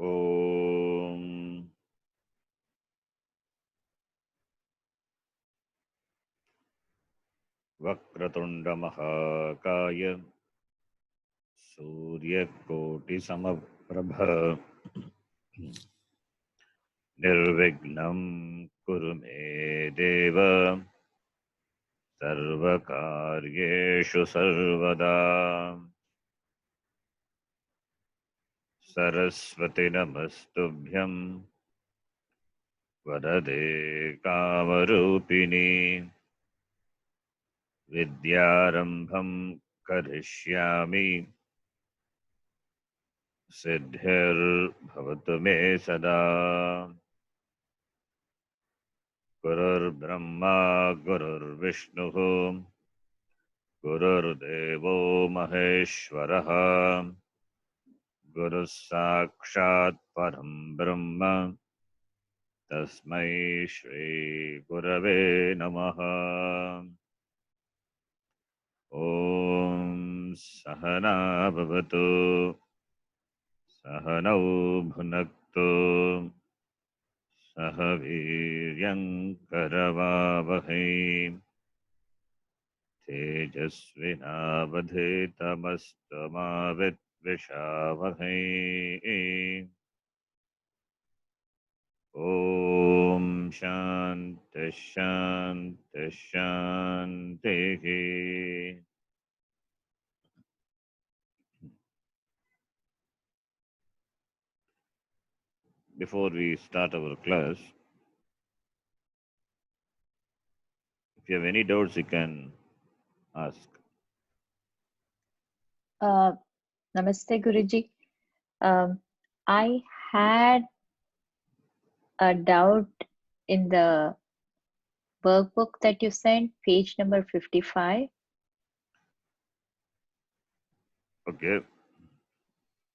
Om Vakratunda Mahakaya Suryakoti Samaprabha Nirvignam Kurume Deva Sarvakaryeshu Sarvada Saraswati Namastubhyam Vadade Kamarupini Vidyarambham Karishyami Siddhir Bhavatu Me Sada Gurur Brahma Gurur Vishnu Gurur Devo Maheshwaraha Guru Sakshat Param Brahma Tasmai Shri Gurave Namaha Om Sahana Bhavatu Sahanau Bhunaktu Sahaviryam Karavavahe Tejasvinavadhetamastavavitvishavahai Om Shanti Shanti Shanti. Before we start our class, if you have any doubts, you can ask. Namaste, Guruji. I had a doubt in the workbook that you sent, page number 55. Okay.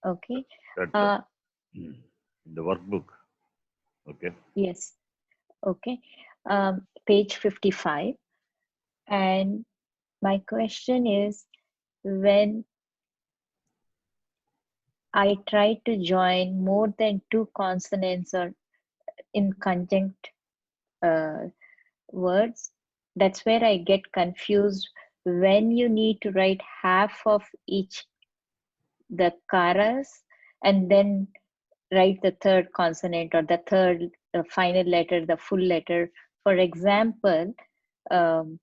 Okay. The workbook. Okay. Yes. Okay. Page 55. And my question is, when I try to join more than two consonants or in conjunct words, that's where I get confused when you need to write half of each the karas and then write the third consonant or the third final letter, the full letter. For example, I'm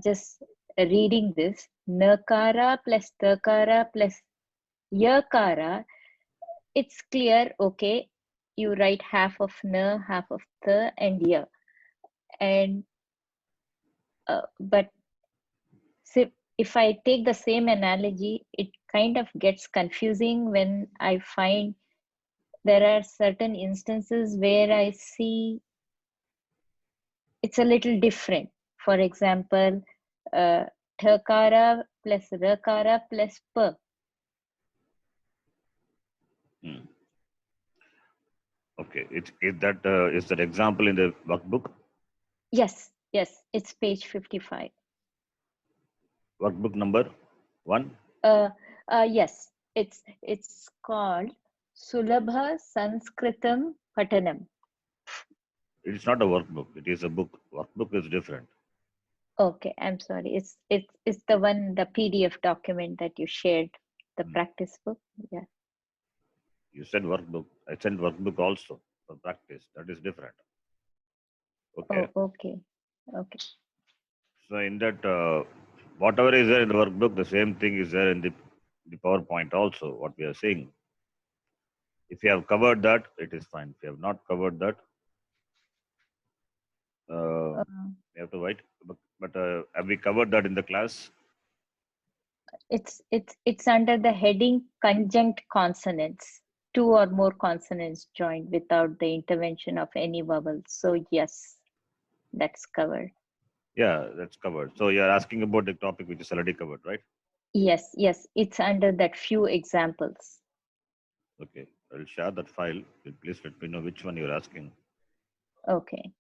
just reading this. Nakara plus takara plus yakara. It's clear, okay, you write half of na, half of the, and ya. And but if I take the same analogy, it kind of gets confusing when I find there are certain instances where I see it's a little different. For example, thakara plus rakara plus pa. Okay, is that example in the workbook? Yes, it's page 55. Workbook number 1? Yes, it's called Sulabha Sanskritam Patanam. It's not a workbook, it is a book. Workbook is different. Okay, I'm sorry. It's the one, the PDF document that you shared, the practice book. Yeah. You said workbook. I sent workbook also for practice. That is different. Okay. Oh, okay. So in that, whatever is there in the workbook, the same thing is there in the PowerPoint also, what we are saying. If you have covered that, it is fine. If you have not covered that, you have to write. But have we covered that in the class? It's under the heading conjunct consonants. Two or more consonants joined without the intervention of any vowel. So yes, that's covered. Yeah, that's covered. So you're asking about the topic which is already covered, right? Yes, it's under that few examples. Okay, I'll share that file. Please let me know which one you're asking. Okay.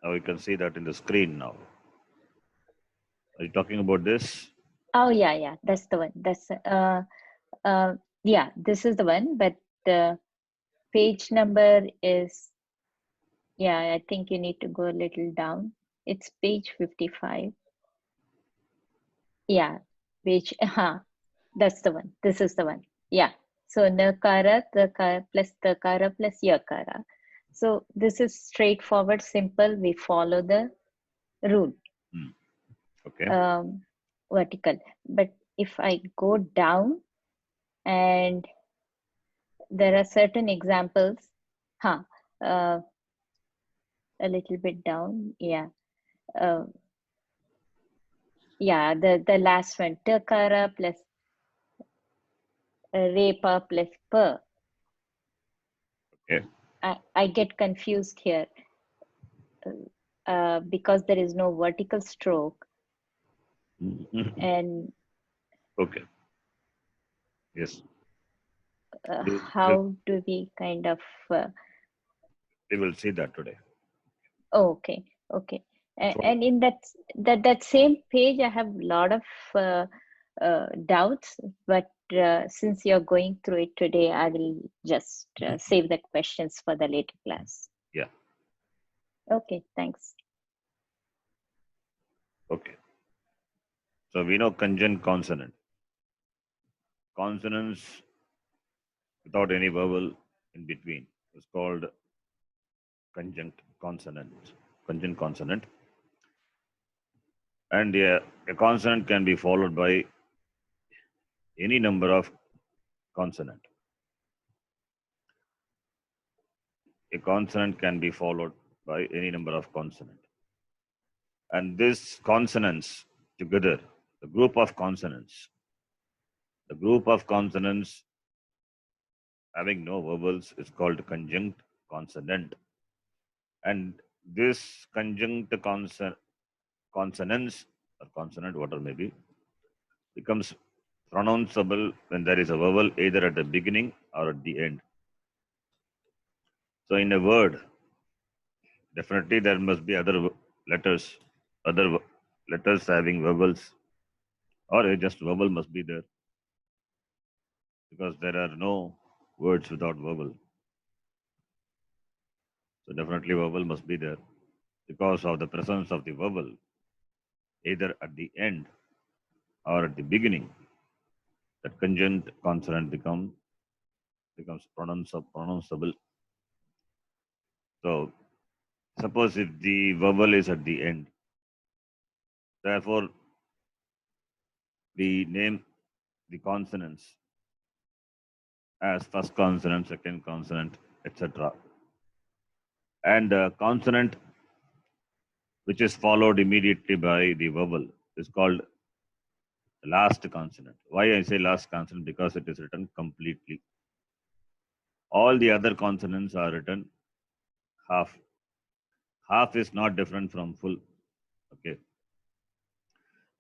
Now you can see that in the screen now. Are you talking about this? Oh, yeah, that's the one. Yeah, this is the one, but the page number is, yeah, I think you need to go a little down. It's page 55. Yeah, page, that's the one. This is the one. Yeah. So nakara, plus takara plus yakara. So this is straightforward, simple. We follow the rule, Hmm. Okay. um, vertical. But if I go down, and there are certain examples, huh, uh, a little bit down, yeah. Uh, yeah, the last one, takara plus repa plus pa. Okay. I get confused here because there is no vertical stroke, and Okay. Yes. We how do we kind of we will see that today. okay, okay. So, And in that same page, I have a lot of doubts, but since you're going through it today, I will just save the questions for the later class. yeah. Okay, thanks. Okay. So we know conjunct consonant. Consonants without any vowel in between is called conjunct consonant. Conjunct consonant. And a consonant can be followed by any number of consonant. A consonant can be followed by any number of consonant. And this consonants together, the group of consonants having no vowels is called conjunct consonant. And this conjunct consonants or consonant, whatever may be, becomes pronounceable when there is a vowel either at the beginning or at the end. So in a word, definitely there must be letters, other letters having vowels, or just vowel must be there because there are no words without vowel. So definitely vowel must be there because of the presence of the vowel either at the end or at the beginning. That conjunct consonant becomes pronounceable. So suppose if the vowel is at the end, therefore we name the consonants as first consonant, second consonant, etc. And the consonant which is followed immediately by the vowel is called last consonant. Why I say last consonant? Because it is written completely. All the other consonants are written half. Half is not different from full. Okay.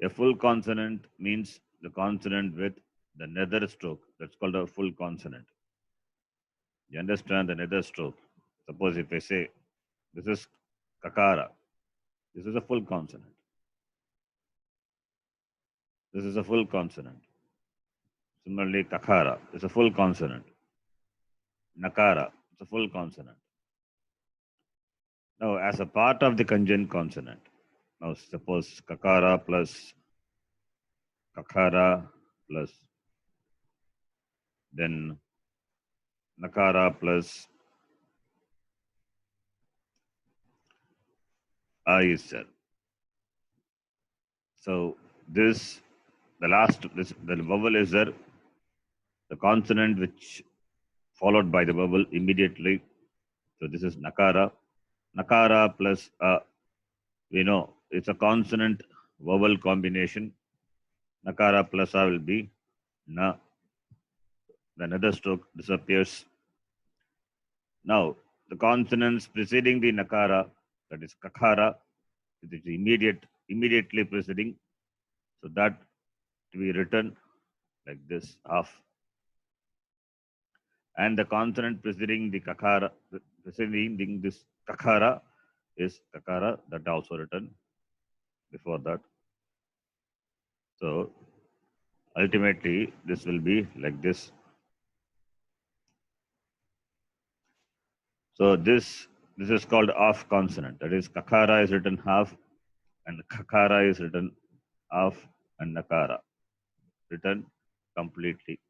A full consonant means the consonant with the nether stroke. That's called a full consonant. You understand the nether stroke? Suppose if I say this is kakara, this is a full consonant. This is a full consonant. Similarly, kakara is a full consonant. Nakara is a full consonant. Now, as a part of the conjunct consonant, now suppose kakara plus kakara plus then nakara plus I is there. So this the vowel is there, the consonant which followed by the vowel immediately. So this is nakara. Nakara plus we know it's a consonant vowel combination. Nakara plus a will be na. The another stroke disappears. Now the consonants preceding the nakara, that is kakara, it is immediately preceding. So that to be written like this half. And the consonant preceding the kakara, preceding this kakara is kakara, that also written before that. So ultimately this will be like this. So this is called half consonant. That is, kakara is written half, and kakara is written half, and nakara written completely.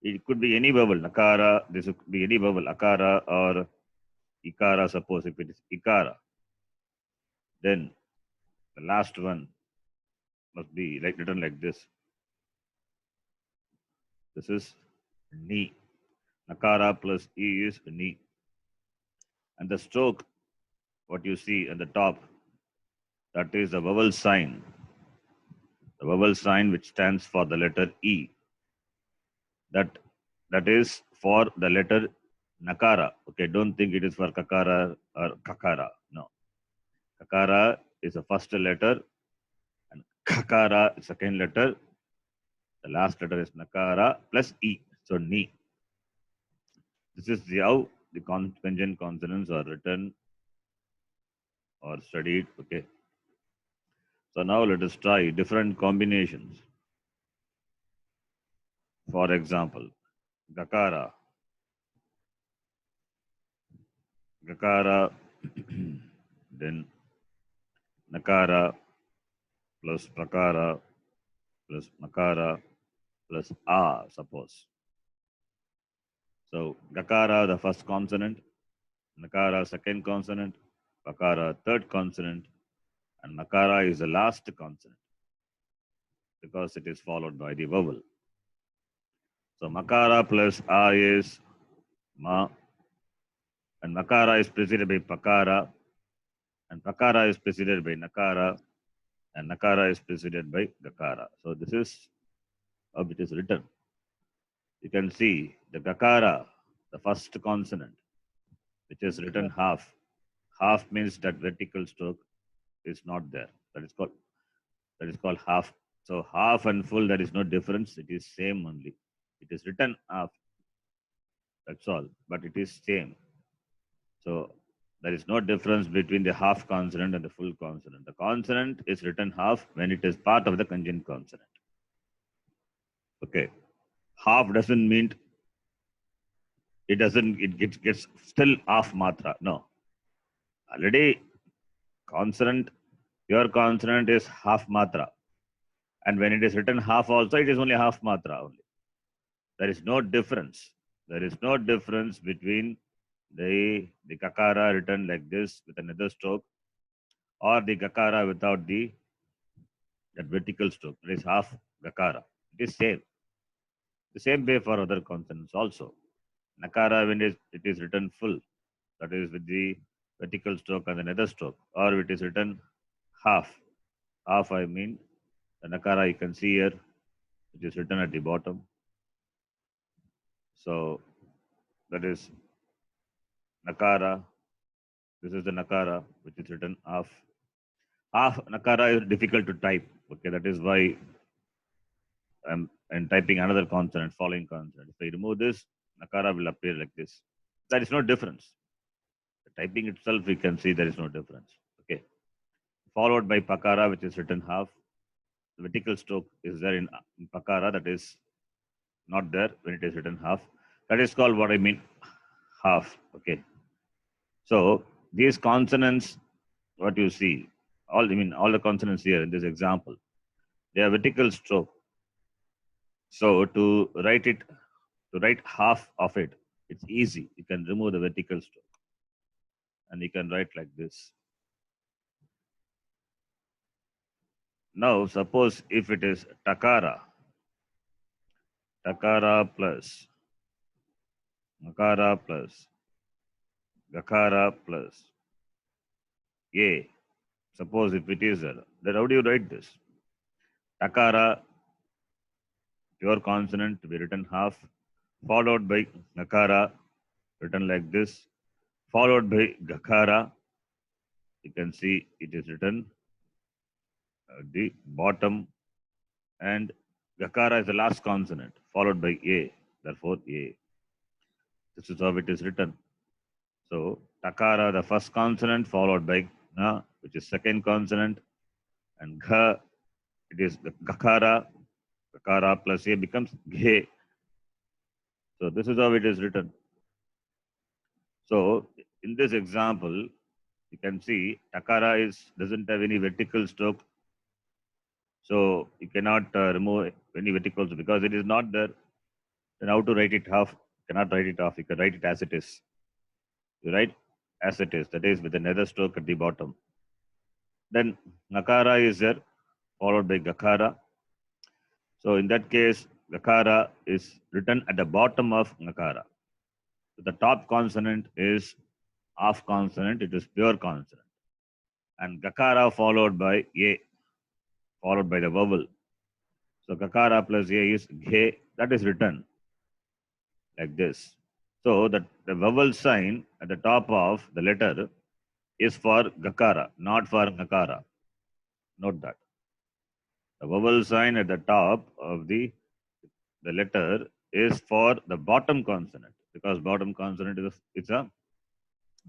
It could be any vowel, nakara. This could be any vowel, akara or ikara. Suppose if it is ikara, then the last one must be like written like this. This is ni. Nakara plus e is ni. And the stroke, what you see at the top, that is the vowel sign. The vowel sign which stands for the letter E. That is for the letter nakara. Okay, don't think it is for kakara or kakara. No. Kakara is the first letter, and kakara is second letter. The last letter is nakara plus E. So ni. This is how the conjugate consonants are written or studied. Okay. So now let us try different combinations. For example, gakara. Gakara, then nakara plus prakara plus makara plus a, suppose. So gakara, the first consonant, nakara, second consonant, pakara, third consonant, and makara is the last consonant because it is followed by the vowel. So makara plus a is ma, and makara is preceded by pakara, and pakara is preceded by nakara, and nakara is preceded by gakara. So this is how it is written. You can see the gakara, the first consonant, which is written half. Half means that vertical stroke is not there. That is called half. So half and full, there is no difference. It is same only. It is written half. That's all. But it is same. So there is no difference between the half consonant and the full consonant. The consonant is written half when it is part of the conjugate consonant. Okay. Half doesn't mean it gets still half matra. No. Already consonant, your consonant is half matra. And when it is written half also, it is only half matra only. There is no difference. There is no difference between the gakara written like this with another stroke or the gakara without that vertical stroke. It is half gakara. It is same. The same way for other consonants also. Nakara, when it is written full, that is with the vertical stroke and another stroke, or it is written half. Half, I mean, the nakara you can see here, it is written at the bottom. So that is nakara. This is the nakara, which is written half. Half nakara is difficult to type. Okay, that is why I'm typing another consonant, following consonant. If I remove this, nakara will appear like this. There is no difference. The typing itself, we can see there is no difference. Okay. Followed by pakara, which is written half. The vertical stroke is there in pakara, that is not there when it is written half. That is called what I mean half. Okay. So these consonants, what you see, all the consonants here in this example, they are vertical stroke. So to write half of it, it's easy. You can remove the vertical stroke and you can write like this. Now suppose if it is takara plus makara plus gakara plus a. Suppose if it is there, then how do you write this? Takara, pure consonant to be written half, followed by nakara, written like this, followed by gakara. You can see it is written at the bottom, and gakara is the last consonant, followed by a. Therefore, a. This is how it is written. So, takara, the first consonant, followed by na, which is second consonant, and gha, it is the gakara, Kakara plus A becomes Ghe. So this is how it is written. So in this example, you can see Takara doesn't have any vertical stroke. So you cannot remove any verticals because it is not there. Then how to write it off? You cannot write it off. You can write it as it is. You write as it is. That is with another stroke at the bottom. Then Nakara is there, followed by Gakara. So in that case, Gakara is written at the bottom of Nakara. So the top consonant is half consonant. It is pure consonant. And Gakara followed by A, followed by the vowel. So Gakara plus A is Ghe. That is written like this. So the vowel sign at the top of the letter is for Gakara, not for Nakara. Note that. The vowel sign at the top of the letter is for the bottom consonant because bottom consonant it's a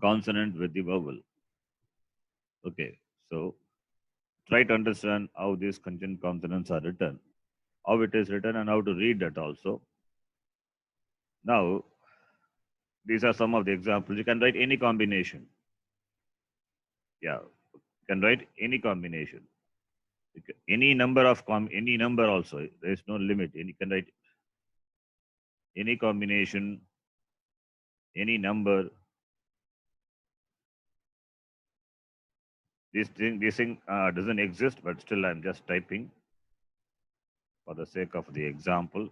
consonant with the vowel. Okay, so try to understand how these conjunct consonants are written, how it is written, and how to read that also. Now, these are some of the examples. You can write any combination. Yeah, you can write any combination. Any number of any number also. There is no limit. You can write any combination, any number. This thing doesn't exist, but still I'm just typing for the sake of the example.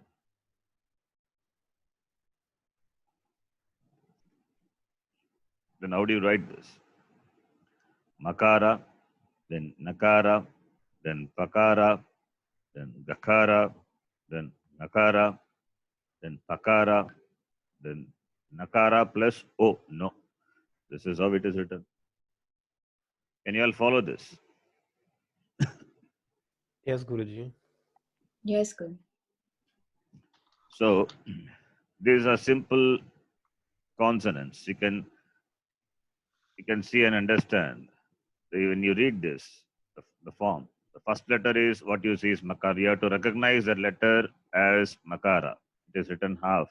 Then how do you write this? Makara, then Nakara, then Pakara, then Gakara, then Nakara, then Pakara, then Nakara plus O. No, this is how it is written. Can you all follow this? Yes, Guruji. Yes, Guru. So these are simple consonants. You can see and understand when you read this, the form. The first letter is what you see is Makara. You have to recognize that letter as Makara. It is written half.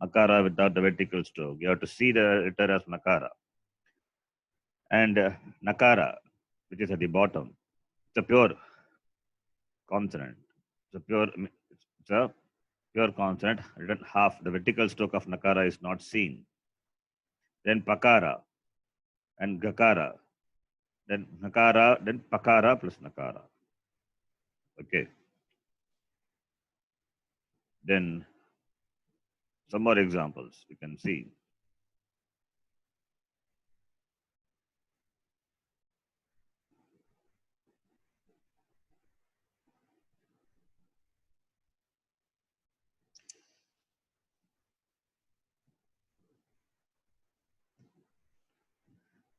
Makara without the vertical stroke. You have to see the letter as Makara. And Nakara, which is at the bottom, it's a pure consonant. It's a pure consonant written half. The vertical stroke of Nakara is not seen. Then Pakara and Gakara. Then Nakara, then Pakara plus Nakara. Okay. Then some more examples you can see.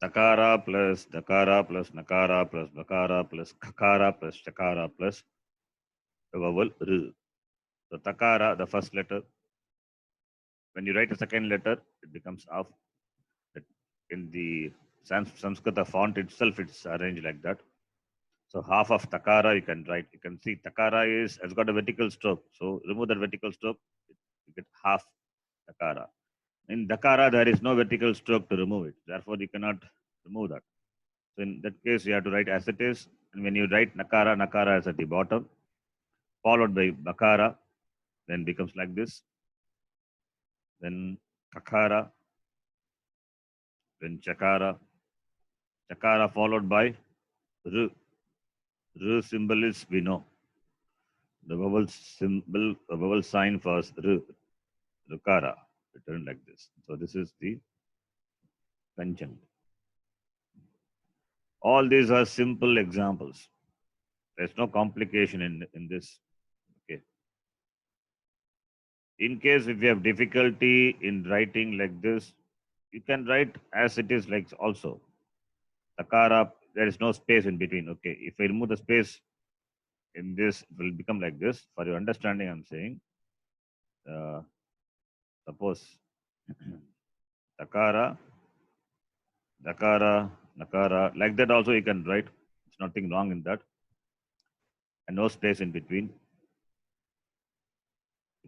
Takara plus Dakara plus Nakara plus Bakara plus Kakara plus Chakara plus the vowel R. So Takara, the first letter. When you write a second letter, it becomes half. In the Sanskrit font itself, it's arranged like that. So half of Takara you can write. You can see Takara has got a vertical stroke. So remove that vertical stroke, you get half Takara. In Dakara, there is no vertical stroke to remove it. Therefore, you cannot remove that. So in that case, you have to write as it is. And when you write Nakara, Nakara is at the bottom, followed by Bakara, then becomes like this. Then Kakara, then Chakara, Chakara followed by R. R symbol is we know. The vowel symbol, the vowel sign for R, Rukara, written like this. So this is the conjunct. All these are simple examples. There's no complication in this. Okay. In case if you have difficulty in writing like this, you can write as it is like also. Takara, there is no space in between. Okay. If I remove the space in this, it will become like this. For your understanding, I'm saying, suppose Takara, Dakara, Nakara, like that also you can write. There's nothing wrong in that. And no space in between.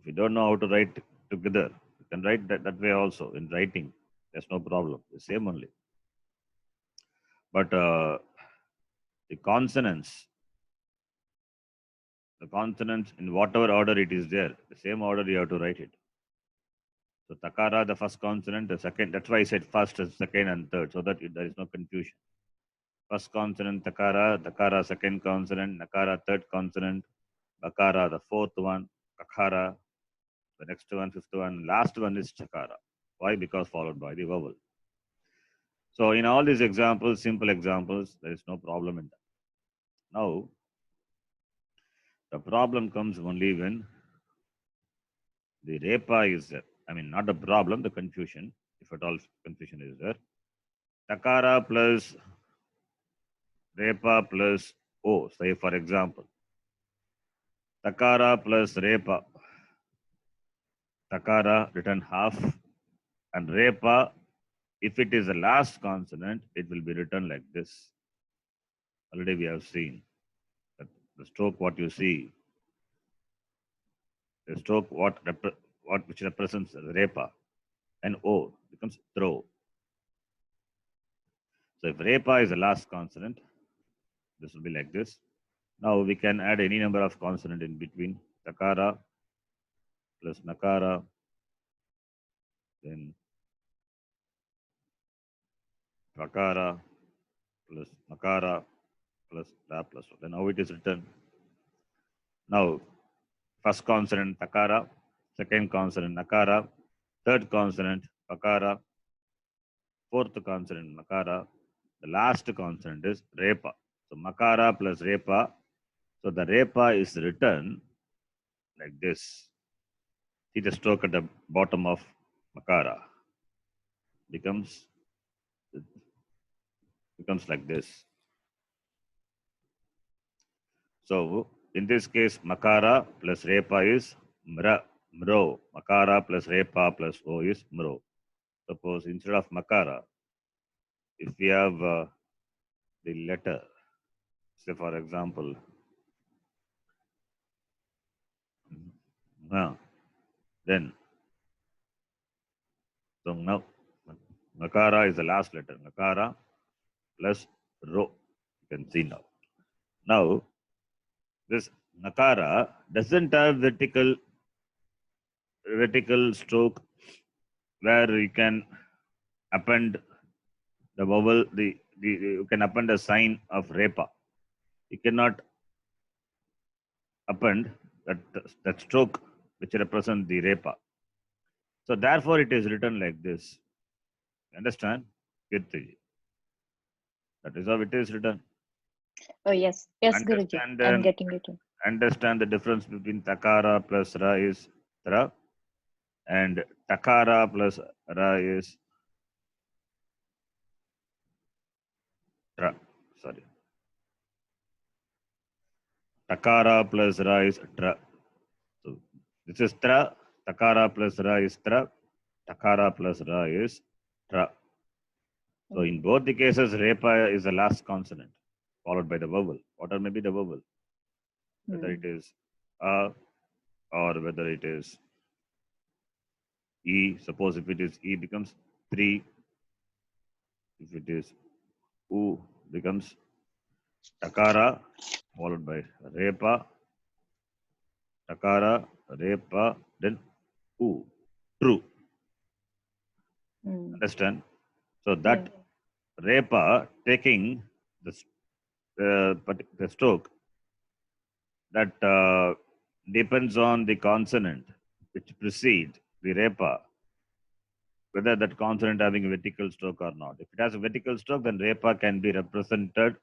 you don't know how to write together, you can write that way also in writing. There's no problem. The same only. But the consonants in whatever order it is there, the same order you have to write it. So takara, the first consonant, the second. That's why I said first, second, and third, so that there is no confusion. First consonant takara, takara second consonant, nakara third consonant, bakara the fourth one, kakara the next one, fifth one, last one is chakara. Why? Because followed by the vowel. So in all these examples, simple examples, there is no problem in that. Now, the problem comes only when the repa is there. I mean, not the problem, the confusion, if at all confusion is there. Takara plus repa plus O, say for example. Takara plus repa. Takara written half, and repa, if it is the last consonant, it will be written like this. Already we have seen that the stroke what you see, the stroke what which represents repa, and O becomes throw. So if repa is the last consonant, this will be like this. Now we can add any number of consonant in between. Takara plus nakara, then prakara plus makara plus la plus. Then how it is written? Now first consonant takara, second consonant nakara, third consonant pakara, fourth consonant makara, the last consonant is repa. So makara plus repa. So the repa is written like this. See the stroke at the bottom of makara becomes like this. So in this case, makara plus repa is mra, mro. Makara plus repa plus o is mro. Suppose instead of makara, if we have the letter, say for example, then so now makara is the last letter. Makara plus ro. You can see now. Now this nakara doesn't have vertical stroke where you can append the vowel, you can append a sign of repa. You cannot append that stroke which represents the repa. So therefore it is written like this. Understand? Kirtiji. That is how it is written. Oh, yes. Yes, Guruji. Understand I'm then, getting it. understand the difference between takara plus ra is tra, and takara plus ra is tra. Sorry. Takara plus ra is tra. So this is tra. Takara plus ra is tra. Takara plus ra is tra. So in both the cases, repa is the last consonant followed by the vowel. Whatever may be the vowel, whether it is a or whether it is e. Suppose if it is e becomes 3. If it is u becomes takara followed by repa. Takara, repa, then u. True. Understand? So that repa taking the stroke that depends on the consonant which precedes the repa, whether that consonant having a vertical stroke or not. If it has a vertical stroke, then repa can be represented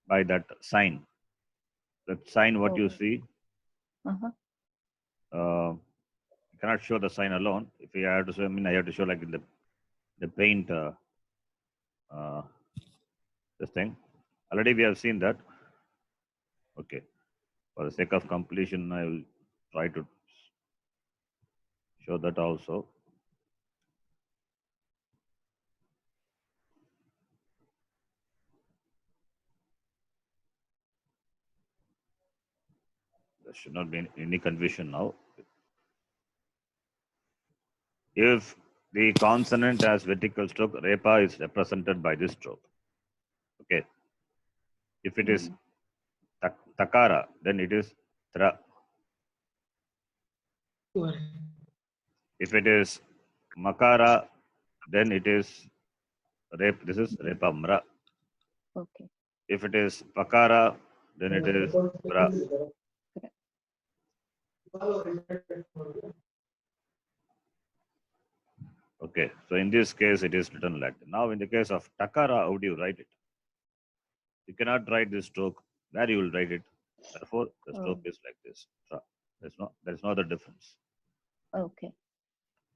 by that sign. That sign, what you see, you cannot show the sign alone. If you have to show, I mean, I have to show like in the paint this thing. Already we have seen that. Okay. For the sake of completion, I will try to show that also. There should not be any confusion now. If the consonant has vertical stroke, repa is represented by this stroke. Okay. If it is takara, then it is tra. If it is makara, then it is rep. This is repamra. Okay. If it is pakara, then it is pra. Okay. So in this case, it is written like that. Now, in the case of takara, how do you write it? You cannot write this stroke. Where you will write it? Therefore, the stroke is like this. Tra. There's no other difference. Okay.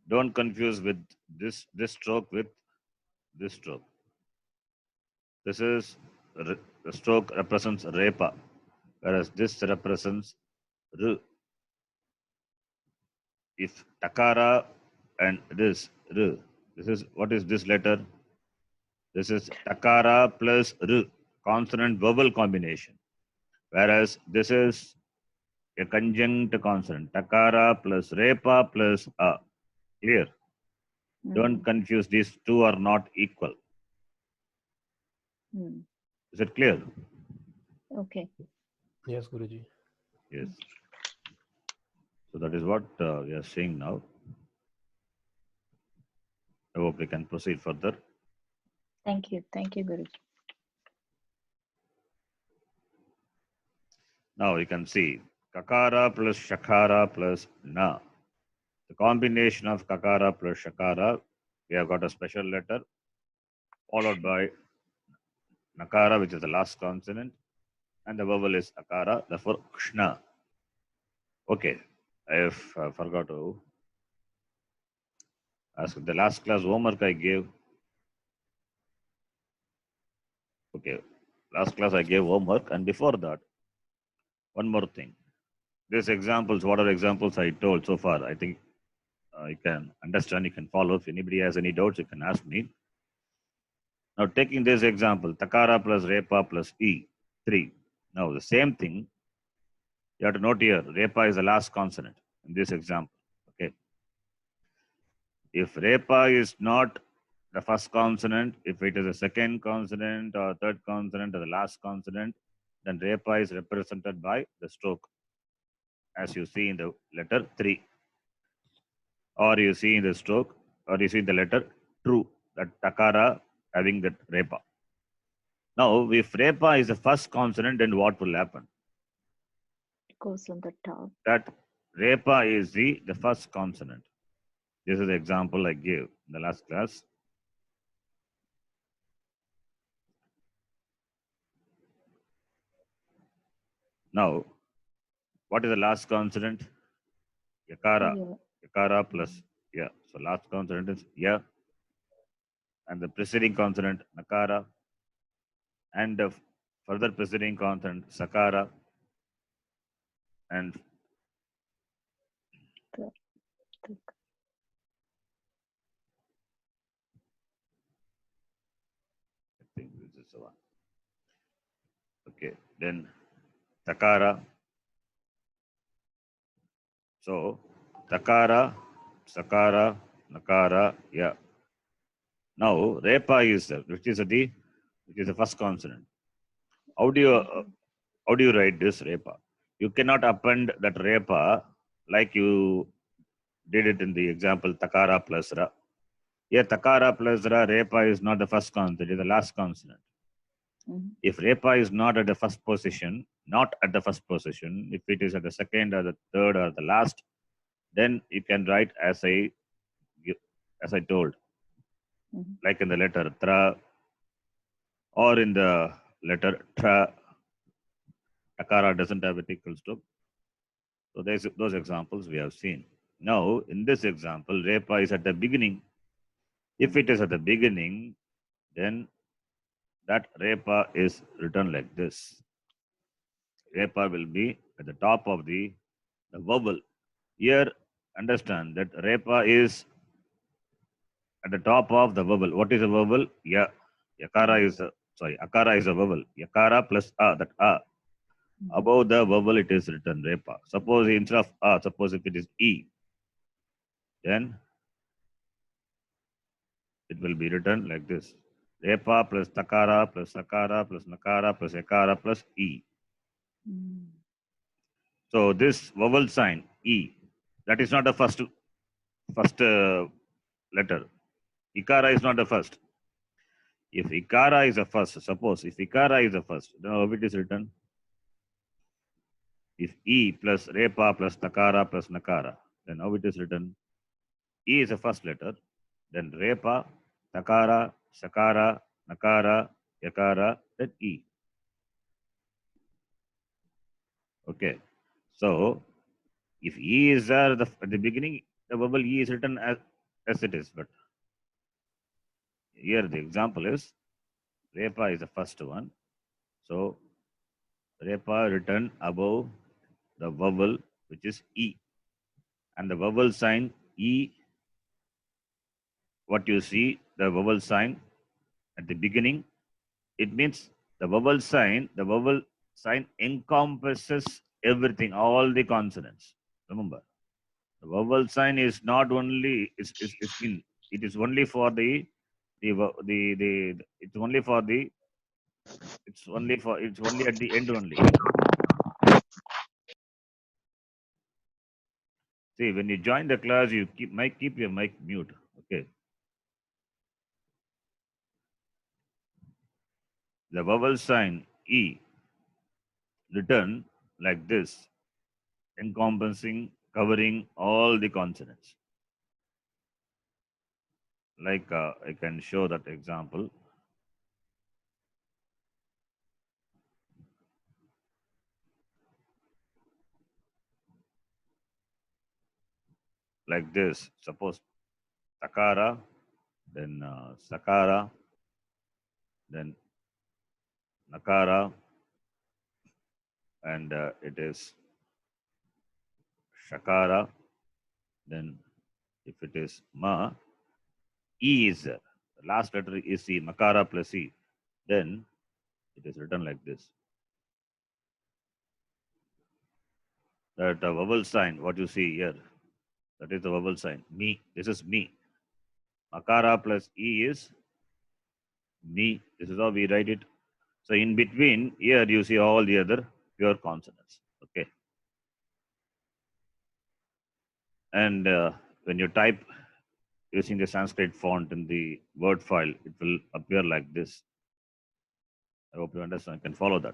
Don't confuse with this stroke with this stroke. This is the stroke represents repa, whereas this represents r. If takara and this r, this is what is this letter? This is takara plus r, consonant vowel combination. Whereas this is a conjunct consonant, takara plus repa plus a. Clear? Don't confuse, these two are not equal. Is it clear? Okay. Yes, Guruji. Yes. So that is what we are saying now. I hope we can proceed further. Thank you. Thank you, Guruji. Now you can see kakara plus shakara plus na. The combination of kakara plus shakara, we have got a special letter followed by nakara, which is the last consonant, and the vowel is akara, therefore kshna. Okay, I have forgot to ask. The last class homework I gave. Okay, last class I gave homework, and before that, one more thing. These examples, what are examples I told so far? I think you can understand, you can follow. If anybody has any doubts, you can ask me. Now, taking this example, takara plus repa plus e, 3. Now, the same thing, you have to note here, repa is the last consonant in this example. Okay. If repa is not the first consonant, if it is a second consonant or third consonant or the last consonant, then repa is represented by the stroke, as you see in the letter 3. Or you see in the stroke, or you see in the letter true, that takara having that repa. Now, if repa is the first consonant, then what will happen? It goes on the top. That repa is the first consonant. This is the example I gave in the last class. Now, what is the last consonant? Yakara. Yeah. Yakara plus ya. So last consonant is ya. And the preceding consonant, nakara. And the further preceding consonant, sakara. And The I think this is the one. Okay, then takara. So takara, sakara, nakara, ya. Now repa is there, which is the first consonant. How do you write this repa? You cannot append that repa like you did it in the example takara plus ra. Here takara plus ra, repa is not the first consonant, it is the last consonant. If repa is not at the first position, if it is at the second or the third or the last, then you can write as I told, like in the letter tra or in the letter tra. Takara doesn't have vertical stroke. So there's those examples we have seen. Now, in this example, repa is at the beginning. If it is at the beginning, then that repa is written like this. Repa will be at the top of the vowel. Here, understand that repa is at the top of the vowel. What is a vowel? Ya. Akara is a vowel. Yakara plus a, that a. Above the vowel, it is written repa. Suppose instead of a, suppose if it is e, then it will be written like this. Repa plus takara plus sakara plus nakara plus ekara plus E. So this vowel sign E, that is not the first letter. Ikara is not the first. If Ikara is the first, suppose if Ikara is the first, then how it is written? If E plus Repa plus Takara plus Nakara, then how it is written? E is the first letter, then Repa, Takara, Sakara, Nakara, Yakara, then E. Okay. So if E is there at the beginning, the vowel E is written as it is. But here the example is Repa is the first one. So Repa written above the vowel which is E. And the vowel sign E, what you see, the vowel sign at the beginning, it means the vowel sign encompasses everything, all the consonants. Remember, the vowel sign is not only it is only for it's only at the end only. See, when you join the class, you keep your mic mute. Okay. The vowel sign E written like this, encompassing, covering all the consonants. Like I can show that example. Like this. Suppose Takara, then Sakara, then Nakara, and it is Shakara. Then if it is Ma, E is there. The last letter is E, Makara plus E. Then it is written like this. That vowel sign, what you see here, that is the vowel sign. Me, this is me. Makara plus E is me. This is how we write it. So in between, here you see all the other pure consonants. Okay. And when you type using the Sanskrit font in the Word file, it will appear like this. I hope you understand. You can follow that.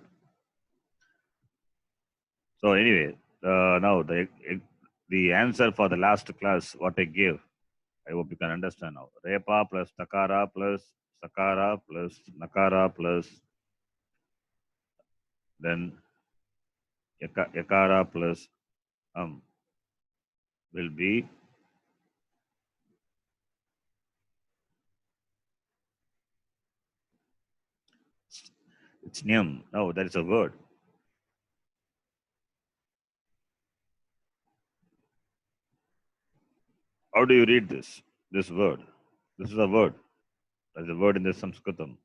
So anyway, now the answer for the last class, what I gave, I hope you can understand now. Repa plus Takara plus Sakara plus Nakara plus then Yakara plus will be it's Nyam. No, that is a word. How do you read this word? This is a word. There's a word in the Sanskritam.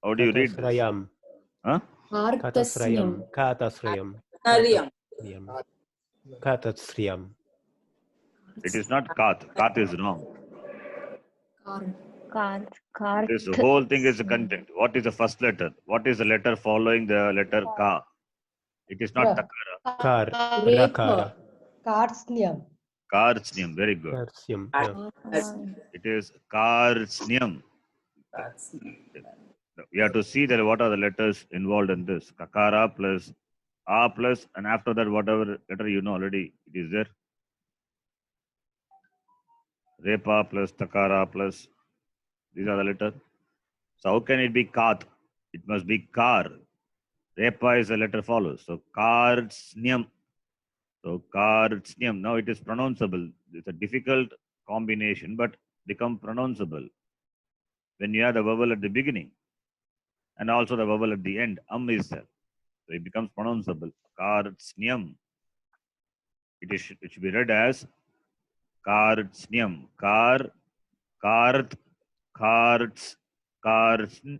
How do you read this? Huh? Katasrayam. Katasrayam. It is not Kath. Kath is wrong. This whole thing is a content. What is the first letter? What is the letter following the letter Ka? It is not Takara. Kar. Rakara. Karsnyam. Karsnyam. Very good. Karsyam. It is Karsnyam. You have to see that what are the letters involved in this. Kakara plus A plus, and after that, whatever letter you know already, it is there. Repa plus Takara plus, these are the letters. So how can it be Kath? It must be Kar. Repa is the letter follows. So Karsnyam. So Karsnyam. Now it is pronounceable. It's a difficult combination, but become pronounceable when you have the vowel at the beginning and also the vowel at the end. Is there. So it becomes pronounceable. Karsnyam. It should be read as Karsnyam. Karth, Karsnyam.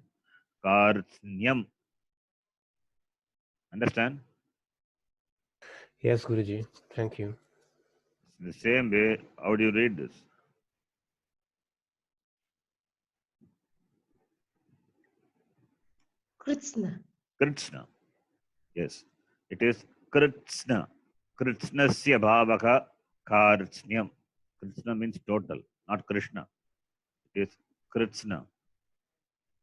Understand? Yes, Guruji. Thank you. In the same way, how do you read this? Kritsna. Kritsna. Yes, it is Kritsna. Kritsnasya bhavaka kartsnyam. Kritsna means total, not Krishna. It is Kritsna.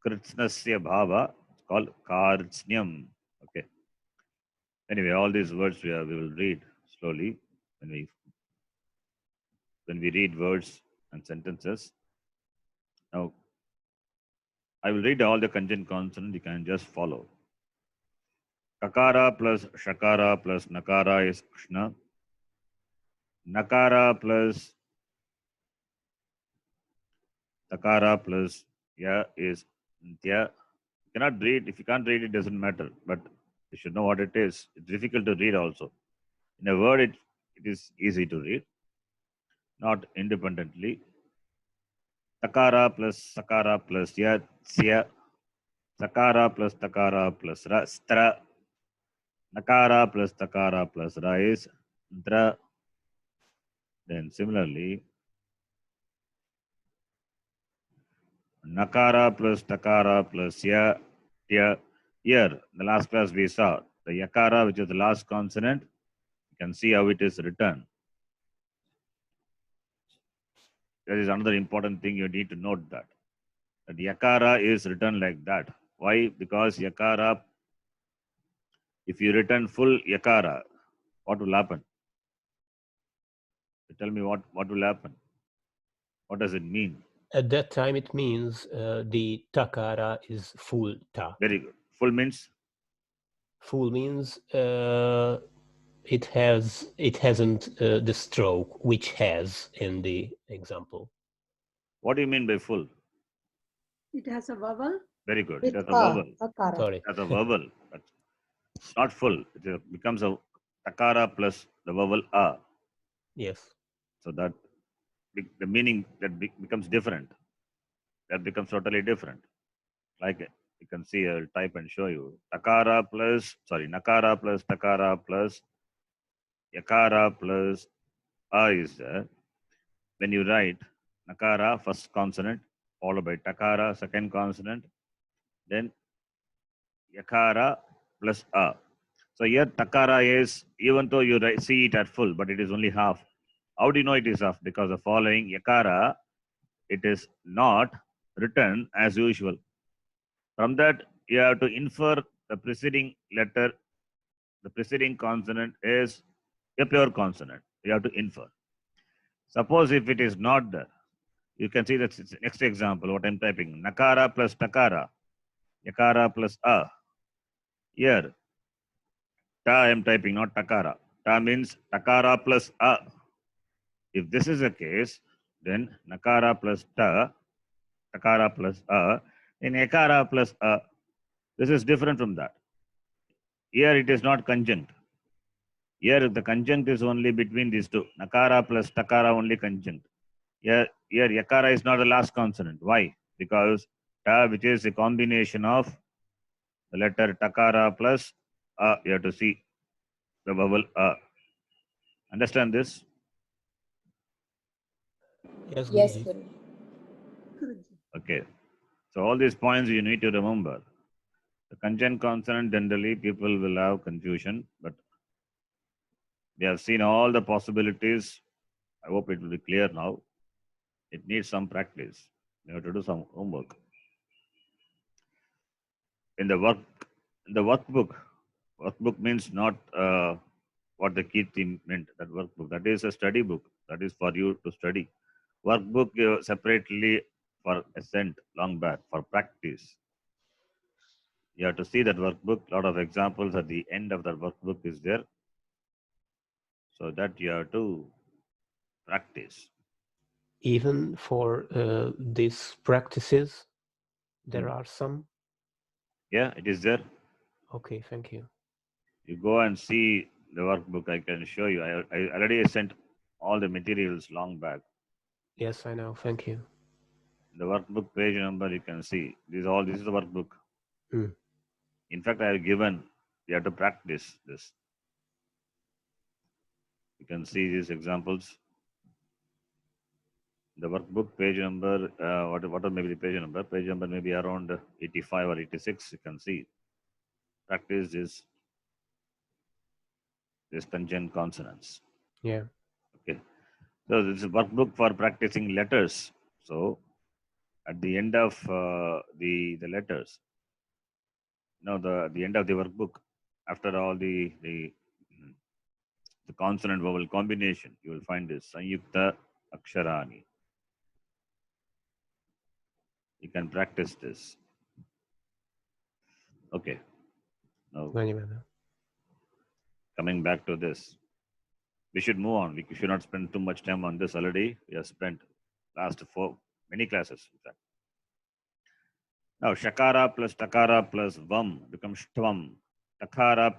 Kritsnasya bhava, it's called kartsnyam. Okay. Anyway, all these words we will read slowly when we read words and sentences. Now, I will read all the conjunct consonant. You can just follow. Kakara plus Shakara plus Nakara is Krishna. Nakara plus Takara plus Ya is Ntya. You cannot read. If you can't read, it doesn't matter. But you should know what it is. It's difficult to read also. In a word, it is easy to read, not independently. Takara plus Sakara plus Ya, Tsya. Sakara plus Takara plus Ra, Stra. Nakara plus Takara plus Ra is Dra. Then similarly, Nakara plus Takara plus Ya, Tya. Here, the last class we saw the Yakara, which is the last consonant. You can see how it is written. That is another important thing you need to note that. That Yakara is written like that. Why? Because Yakara, if you written full Yakara, what will happen? Tell me what will happen. What does it mean? At that time, it means the takara is full ta. Very good. Full means? Full means it hasn't the stroke which has in the example. What do you mean by full? It has a vowel. Very good. With It has a vowel. Akara. Sorry. It has a vowel. It's not full. It becomes a takara plus the vowel a. Yes. So that the meaning that becomes different. That becomes totally different. Like you can see, I'll type and show you. Nakara plus takara plus yakara plus a is there. When you write nakara, first consonant, followed by takara, second consonant, then yakara plus a. So here takara is, even though you see it at full, but it is only half. How do you know it is half? Because the following yakara, it is not written as usual. From that, you have to infer the preceding letter, the preceding consonant is a pure consonant. You have to infer. Suppose if it is not there, you can see that next example, what I'm typing. Nakara plus takara, yakara plus a. Here, ta I'm typing, not takara. Ta means takara plus a. If this is the case, then nakara plus ta, takara plus a, then yakara plus a. This is different from that. Here it is not conjunct. Here the conjunct is only between these two. Nakara plus takara only conjunct. Here yakara is not the last consonant. Why? Because ta, which is a combination of the letter takara plus a, you have to see the vowel a. Understand this? Yes, Yes, Guruji. Guru. Okay. So all these points you need to remember. The conjunct consonant, generally people will have confusion, but we have seen all the possibilities. I hope it will be clear now. It needs some practice. You have to do some homework. In the workbook means not what the Kirti meant, that workbook. That is a study book. That is for you to study. Workbook separately for ascent, long back, for practice. You have to see that workbook. A lot of examples at the end of that workbook is there. So that you have to practice. Even for these practices, there are some. Yeah, it is there. Okay, thank you. You go and see the workbook. I can show you. I already sent all the materials long back. Yes, I know. Thank you. The workbook page number you can see. This is the workbook. Hmm. In fact, I have given. You have to practice this. You can see these examples. The workbook page number, what may be the page number? Page number may be around 85 or 86. You can see. Practice this conjunct consonants. Yeah. Okay. So this is a workbook for practicing letters. So at the end of the letters, the end of the workbook, after all the consonant vowel combination, you will find this Sanyukta Aksharani. You can practice this. Okay. Now Dhanyavada. coming back to this, we should move on. We should not spend too much time on this already. We have spent last many classes, in fact. Now, Shakara plus Takara plus Vam becomes Tvam. Takara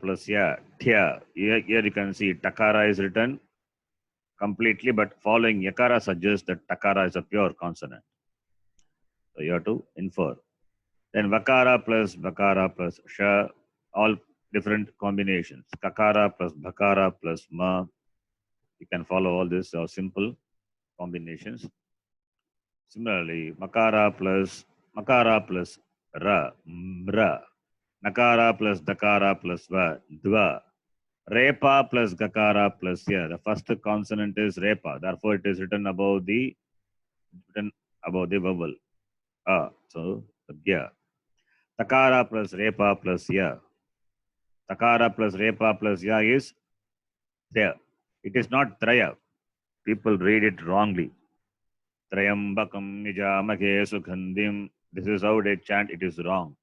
plus Ya, Thya. Here you can see Takara is written completely, but following Yakara suggests that Takara is a pure consonant. So you have to infer. Then Vakara plus Sha, all different combinations. Kakara plus Bhakara plus Ma. You can follow all this simple combinations. Similarly, Makara plus Ra, Mra. Nakara plus Dakara plus Va, Dva. Repa plus Gakara plus Ya. The first consonant is Repa. Therefore, it is written above the vowel. So, Ya. Takara plus Repa plus Ya. Takara plus Repa plus Ya is there. It is not Traya. People read it wrongly. Trayambakam Nijamake Sukhandim. This is how they chant. It is wrong.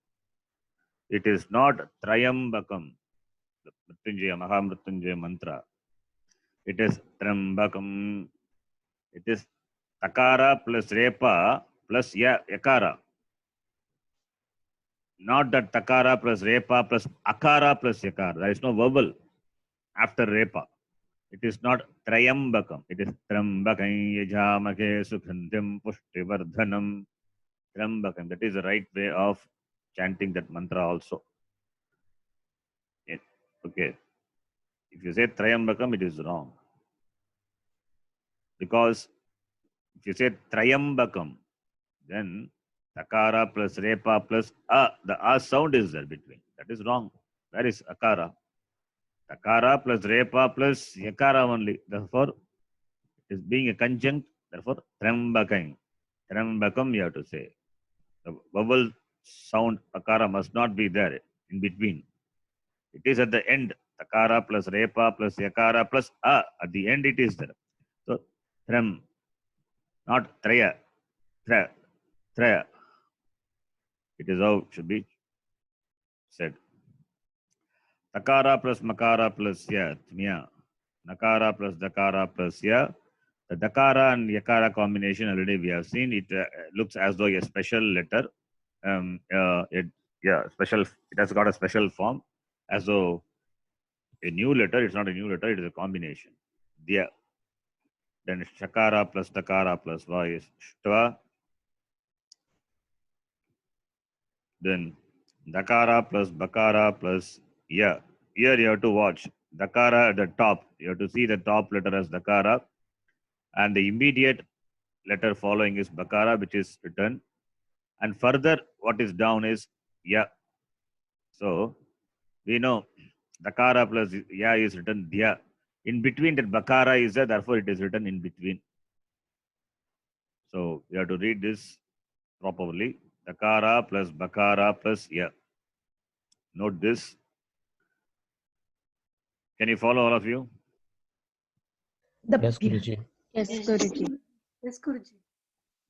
It is not Trayambakam, the Mrityunjaya, Mahamrityunjaya mantra. It is Trambakam. It is Takara plus Repa plus Yakara. Not that Takara plus Repa plus Akara plus Yakara. There is no vowel after Repa. It is not Trayambakam. It is Trambakam Yajamake Sukhandim Pushtivardhanam. Trambakam. That is the right way of chanting that mantra also. Okay. If you say Trayambakam, it is wrong. Because if you say Trayambakam, then Takara plus Repa plus A, the A sound is there between. That is wrong. That is Akara. Takara plus Repa plus Yakara only. Therefore, it is being a conjunct. Therefore, Trambakam. Trambakam you have to say. The vowel sound Akara must not be there in between. It is at the end. Takara plus Repa plus Yakara plus A. At the end it is there. So, Tram. Not Traya. Traya. It is how it should be said. Takara plus Makara plus Ya. Tmya. Nakara plus Dakara plus Ya. The Dakara and Yakara combination already we have seen. It looks as though a special letter. Special. It has got a special form, as though a new letter. It's not a new letter. It is a combination. Dia. Then Shakara plus Takara plus Va is Shtva. Then Dakara plus Bakara plus Ya. Here you have to watch. Dakara at the top. You have to see the top letter as Dakara. And the immediate letter following is Bakara, which is written. And further, what is down is Ya. So, we know Dakara plus Ya is written Dhya. In between that Bakara is there, therefore it is written in between. So, you have to read this properly. Dakara plus Bakara plus Ya. Note this. Can you follow, all of you? Yes, Guruji. Yes, Yes, Guruji. Yes, Guruji.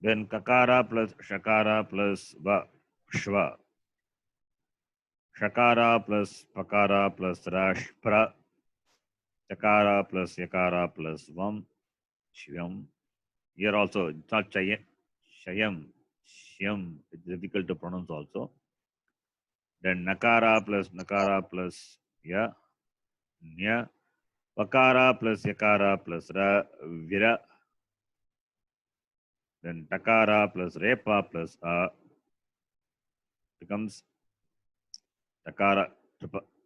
Then Kakara plus Shakara plus Va, Shva. Shakara plus Pakara plus Rash, Pra. Chakara plus Yakara plus Vam, Shvam. Here also, it's not Shayam, Shyam. It's difficult to pronounce also. Then Nakara plus Ya, Nya. Vakara plus Yakara plus Ra, Vira. Then Takara plus Repa plus A becomes Takara.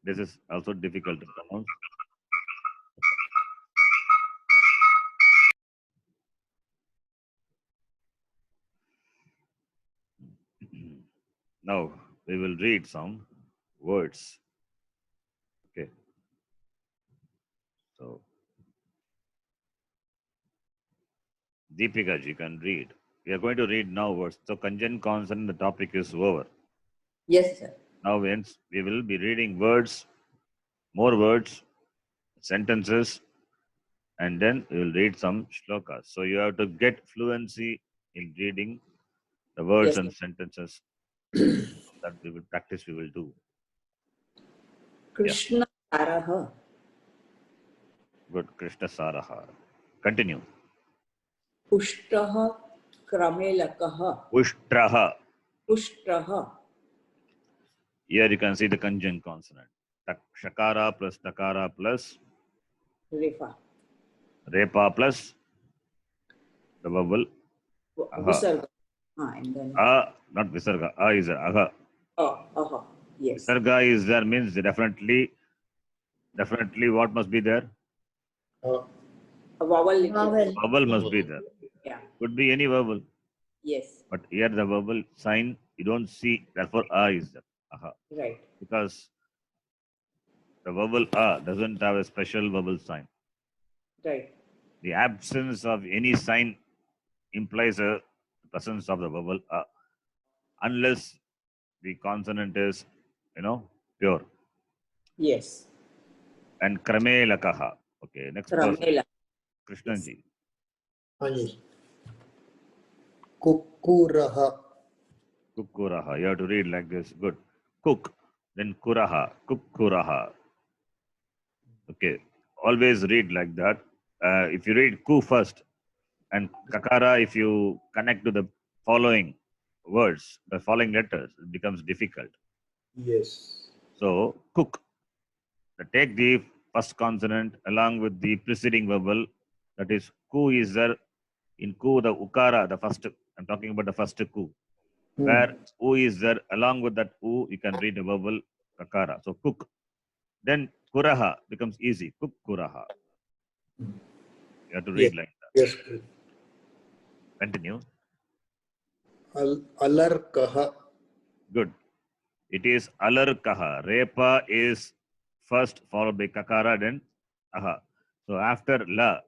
This is also difficult to pronounce. Now we will read some words. Okay. So Deepika ji can read. We are going to read now words. So conjunct consonant, the topic is over. Yes, sir. Now hence we will be reading words, more words, sentences, and then we will read some shlokas. So you have to get fluency in reading the words Yes, and sentences that we will practice, we will do. Krishna Saraha. Good. Krishna Saraha. Continue. Pushtaha Kramelakaha. Ushtraha. Pushtaha. Here you can see the conjunct consonant. Shakara plus takara plus Refa. repa plus the vowel aha. Visarga. And then Not visarga. Is there. Aha. aha. Yes. Visarga is there means definitely what must be there? A vowel. Vowel. Vowel must be there. Yeah. Could be any vowel. Yes. But here the vowel sign you don't see. Therefore is there. Aha. Right. Because the vowel doesn't have a special vowel sign. Right. The absence of any sign implies a presence of the vowel unless the consonant is, pure. Yes. And krame lakaha. Okay, next person. Kramela. Krishnanji. हाँ जी कुक्कुरः Kukkuraha. You have to read like this. Good. Cook. Then kuraha. Kukkuraha. Okay. Always read like that. If you read ku first and kakara, if you connect to the following words, the following letters, it becomes difficult. yes So, cook. Take the first consonant along with the preceding vowel. That is, ku is there. In ku, the ukara, the first. I'm talking about the first ku. Where u is there, along with that u, you can read the vowel kakara. So, cook. Then kuraha becomes easy. Cook kuraha. You have to read yes like that. yes Continue. अलर्कः Good. It is alarkaha. Repa is first followed by kakara, then aha. So after la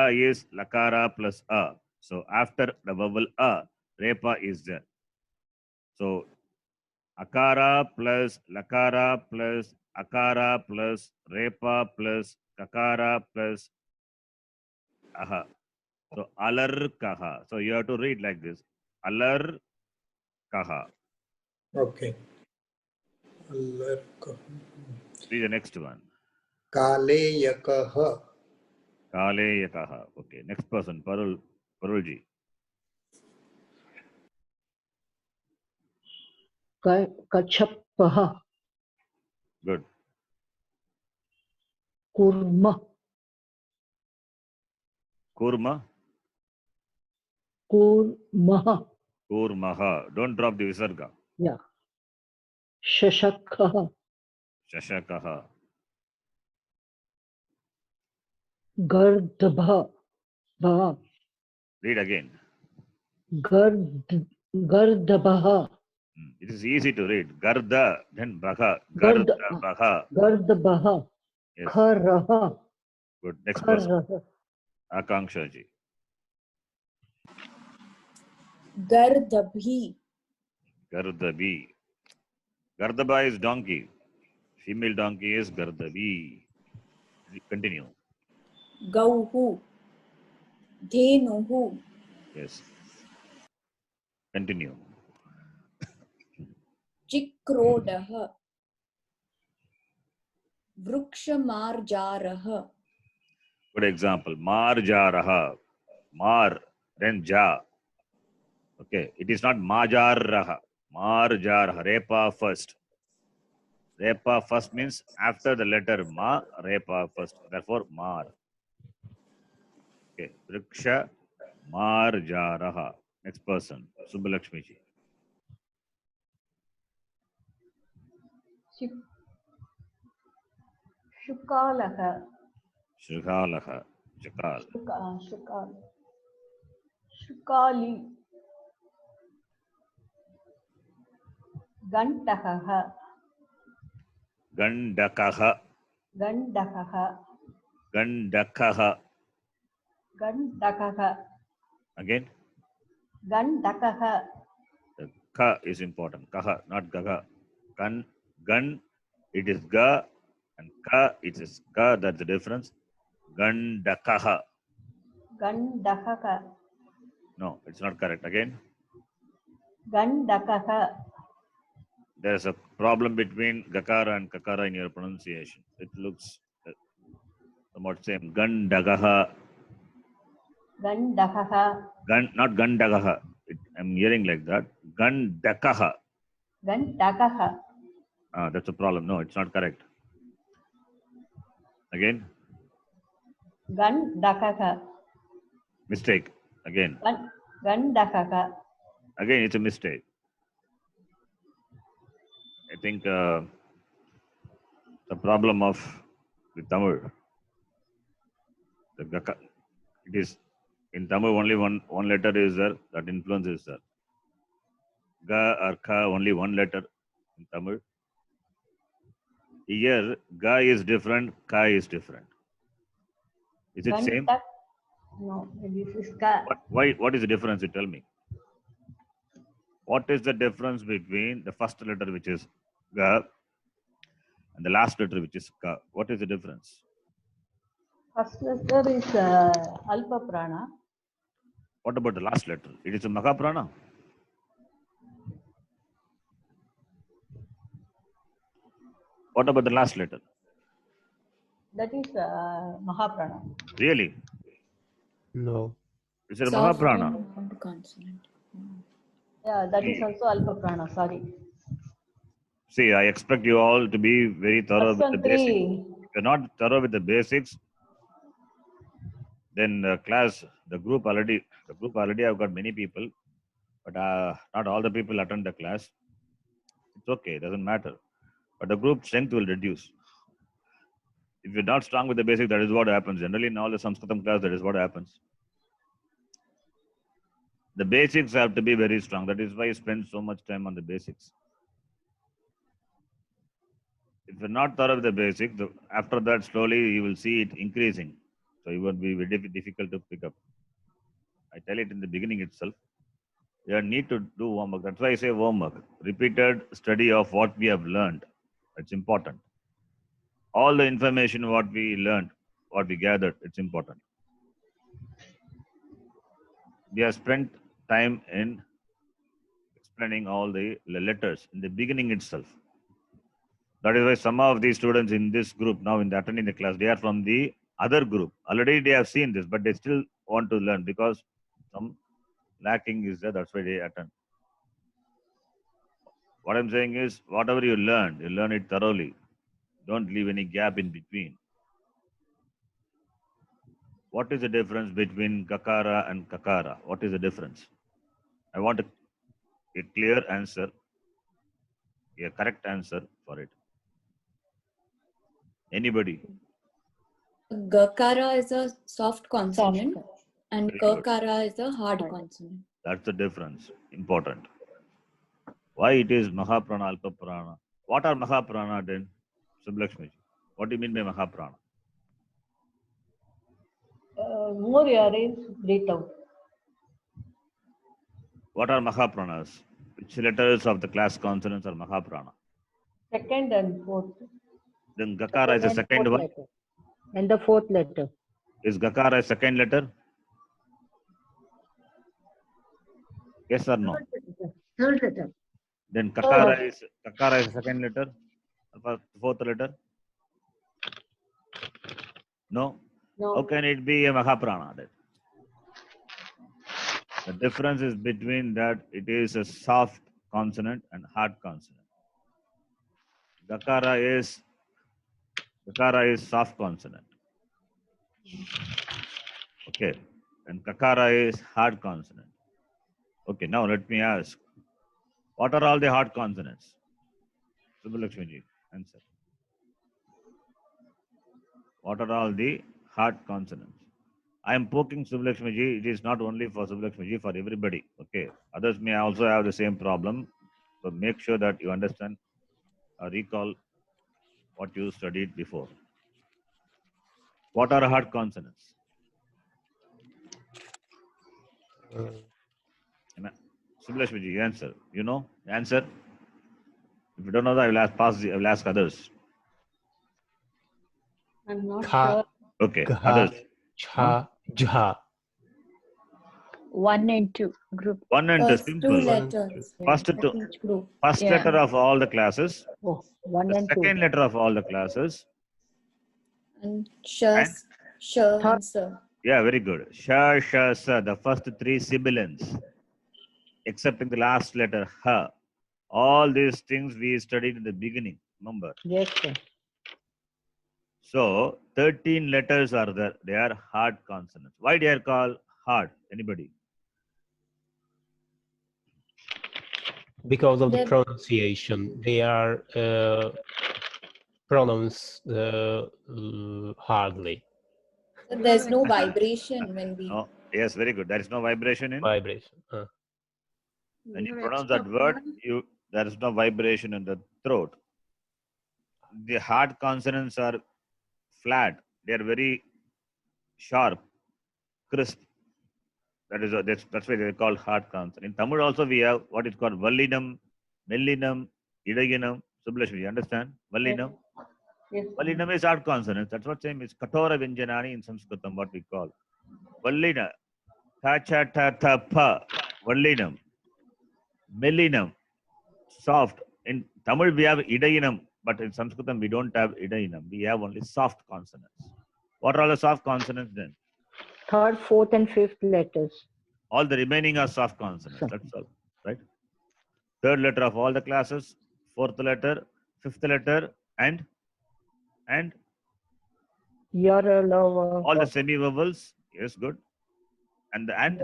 is lakara plus a. So after the vowel a, repa is there. So akara plus lakara plus akara plus repa plus kakara plus aha. So alarkaha. So you have to read like this. Alarkaha. okay अलर्कः Read the next one. कालेयकः Kaleyakaha. Okay. Next person. Parulji. कच्छपः Good. कुर्म Kurma. कूर्मः Kurmaha. Don't drop the visarga. या शशकः Shashakaha. गर्दभः भः Read again. गर्दभः It is easy to read. Garda. Then baha. गर्द Garda baha. गर्दभः Yes. खरः Good. Next person. खरः Akanksha ji. Gardabhi. Gardabi. Gardaba is donkey. Female donkey is Gardabi. Continue. Gauhu. Dhenuhu. Yes. Continue. Chikrodaha. Vrikshamarjaraha. Good example. Marjaraha. Mar. Then ja. Okay. It is not Majaraha. Marjaraha. Repa first. Repa first means after the letter ma, repa first. Therefore, mar. Okay. Vriksha marjaraha. Next person. Subbalakshmi ji. शुकालः Shukalaha. Shukal. Shukal शुकाली Gantakaha. Gandakaha. Gandakaha. Gandakaha. Gandakaha. Again, Gandakaha. the ka is important. Kaha, not gaga. Gan, it is ga, and ka, it is ka. That's the difference. Gandakaha. Gandakaka. No, it's not correct. Again, Gandakaha. there's a problem between gakara and kakara in your pronunciation. It looks somewhat same. Gandagaha. Gandakaha. Not gandagaha. I'm hearing like that. Gandakaha. Gandakaha. That's a problem. No, it's not correct. Again, Gandakaha. mistake. Again, Gandakaha. again, it's a mistake. I think the problem of the Tamil, the gaka, it is in Tamil only one letter is there that influences there. Ga or ka only one letter in Tamil. Here, ga is different, ka is different. Is it same? No, this is ka. What is the difference? You tell me. What is the difference between the first letter, which is ga, and the last letter, which is ka? What is the difference? First letter is Alpa Prana. What about the last letter? It is a Mahaprana. What about the last letter? That is Mahaprana. Really? No. Is it a Soft Mahaprana? and round consonant. Yeah, that is also Alpa Prana. Sorry. See, I expect you all to be very thorough First with the and basics. three. If you're not thorough with the basics, then the group already have got many people, but not all the people attend the class. It's okay, it doesn't matter. But the group strength will reduce. If you're not strong with the basics, that is what happens. Generally, in all the Sanskritam class, that is what happens. The basics have to be very strong. That is why you spend so much time on the basics. If you're not thorough with the basics, after that, slowly you will see it increasing. So it won't be very difficult to pick up. I tell it in the beginning itself. You need to do homework. That's why I say homework. Repeated study of what we have learned. It's important. All the information what we learned, what we gathered, it's important. We have spent time in explaining all the letters in the beginning itself. That is why some of these students in this group now in the attending the class, they are from the other group. Already they have seen this, but they still want to learn because some lacking is there. That's why they attend. What I'm saying is, whatever you learn it thoroughly. Don't leave any gap in between. What is the difference between gakara and kakara? What is the difference? I want a clear answer, a correct answer for it. Anybody? Gakara is a soft consonant Soft. and Very good. kakara is a hard Hard. consonant. That's the difference. Important. Why it is Mahaprana, Alpa Prana? What are Mahaprana then? Subhlakshmi, what do you mean by Mahaprana? More areas breathe out. What are Mahapranas? Which letters of the class consonants are Mahaprana? Second and fourth. Then Gakara is the second one. Letter. And the fourth letter. Is Gakara a second letter? Yes or no? Third letter. Then Kakara is the second letter? Fourth letter? No? No. How can it be a Mahaprana then? The difference is between that it is a soft consonant and hard consonant. Gakara is soft consonant. Okay. And Kakara is hard consonant. Okay, now let me ask. What are all the hard consonants? Subbalakshmi, answer. What are all the hard consonants? I am poking Subbalakshmi. It is not only for Subbalakshmi, for everybody. Okay. Others may also have the same problem. So make sure that you understand or recall what you studied before. What are hard consonants? Subhlashmi, you answer. You know? Answer. If you don't know that, I will ask others. I'm not Kha, sure. Okay, Gha, others. Cha, Jha. 1 and 2 group. One and the Two simple. letters First at each group. first Yeah. letter of all the classes. Oh, 1 The and 2. second letter of all the classes. And And? sh and sa. Yeah, very good. Sha, sha, sa. The first three sibilants, excepting the last letter ha. All these things we studied in the beginning. Remember. Yes, sir. So 13 letters are there. They are hard consonants. Why they are called hard? Anybody? Because of the They're- pronunciation, they are pronounced hardly. There's no vibration when we. No. Yes, very good. There is no vibration in. Vibration. When you pronounce that word, there is no vibration in the throat. The hard consonants are flat. They are very sharp, crisp. That's why they are called hard consonants. In Tamil also we have what is called Vallinam, Mellinam, Idaginam. Subhlashmi, you understand? Vallinam. Yes. Vallinam is hard consonants. That's what same is Katora Vyanjanani in Sanskritam, what we call. Vallina, Ta Cha Ta Ta Pa, Vallinam. Mellinam, soft. In Tamil we have Idaginam, but in Sanskritam we don't have Idaginam. We have only soft consonants. What are all the soft consonants then? Third, fourth, and fifth letters. All the remaining are soft consonants. That's all, right? Third letter of all the classes, fourth letter, fifth letter, and Your love. all the semi-vowels. Yes, good. And the and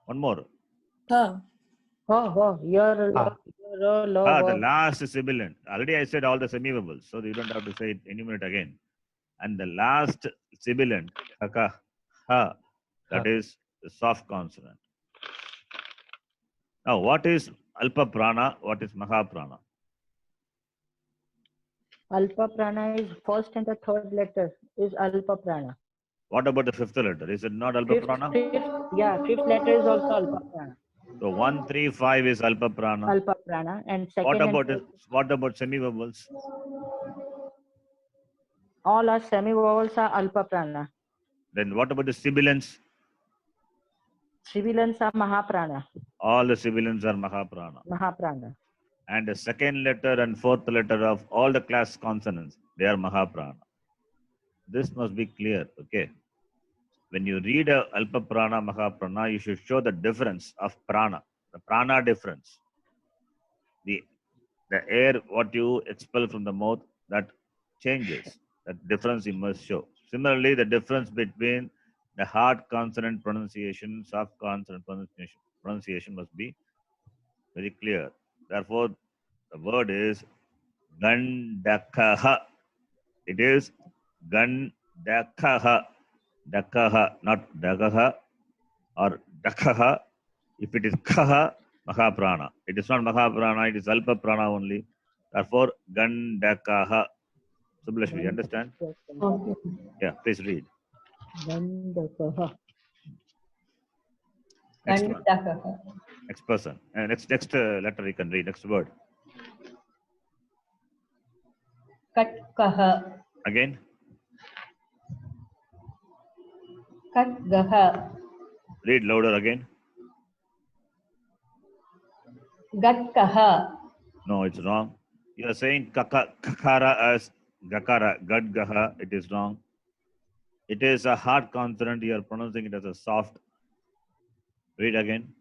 one more. Ha. Your Ah. love. The last sibilant. Already I said all the semi-vowels, so you don't have to say it any minute again. And the last sibilant, haka, ha, that is the soft consonant. Now, what is Alpa Prana? What is Maha Prana? Alpa prana is first and the third letter is alpa prana. What about the fifth letter? Is it not Alpa Prana? Fifth letter is also alpa prana. So 1, 3, 5 is Alpa Prana. Alpa prana and second. What about semi-vowels? All our semi-vowels are alpa prana. Then what about the sibilants? Sibilants are mahaprana. All the sibilants are Mahaprana. Mahaprana. And the second letter and fourth letter of all the class consonants, they are Mahaprana. This must be clear, okay? When you read a Alpa Prana, Mahaprana, you should show the difference of prana, the prana difference. The air, what you expel from the mouth, that changes. That difference you must show. Similarly, the difference between the hard consonant pronunciation, soft consonant pronunciation must be very clear. Therefore, the word is Gandakaha. It is Gandakaha. Dakaha, not Dagaha or Dakaha. If it is Kaha, Mahaprana. It is not Mahaprana, it is Alpa Prana only. Therefore, Gandakaha. Subhlashmi, you understand? Okay. Yeah, please read. Gandakaha. Next one. Gandakaha. Next person. Next letter you can read. Next word. Katkaha. Again. Katgaha. Read louder again. Gatkaha. No, it's wrong. You are saying kakara as gakara, gadgaha. It is wrong. It is a hard consonant. You are pronouncing it as a soft. Read again.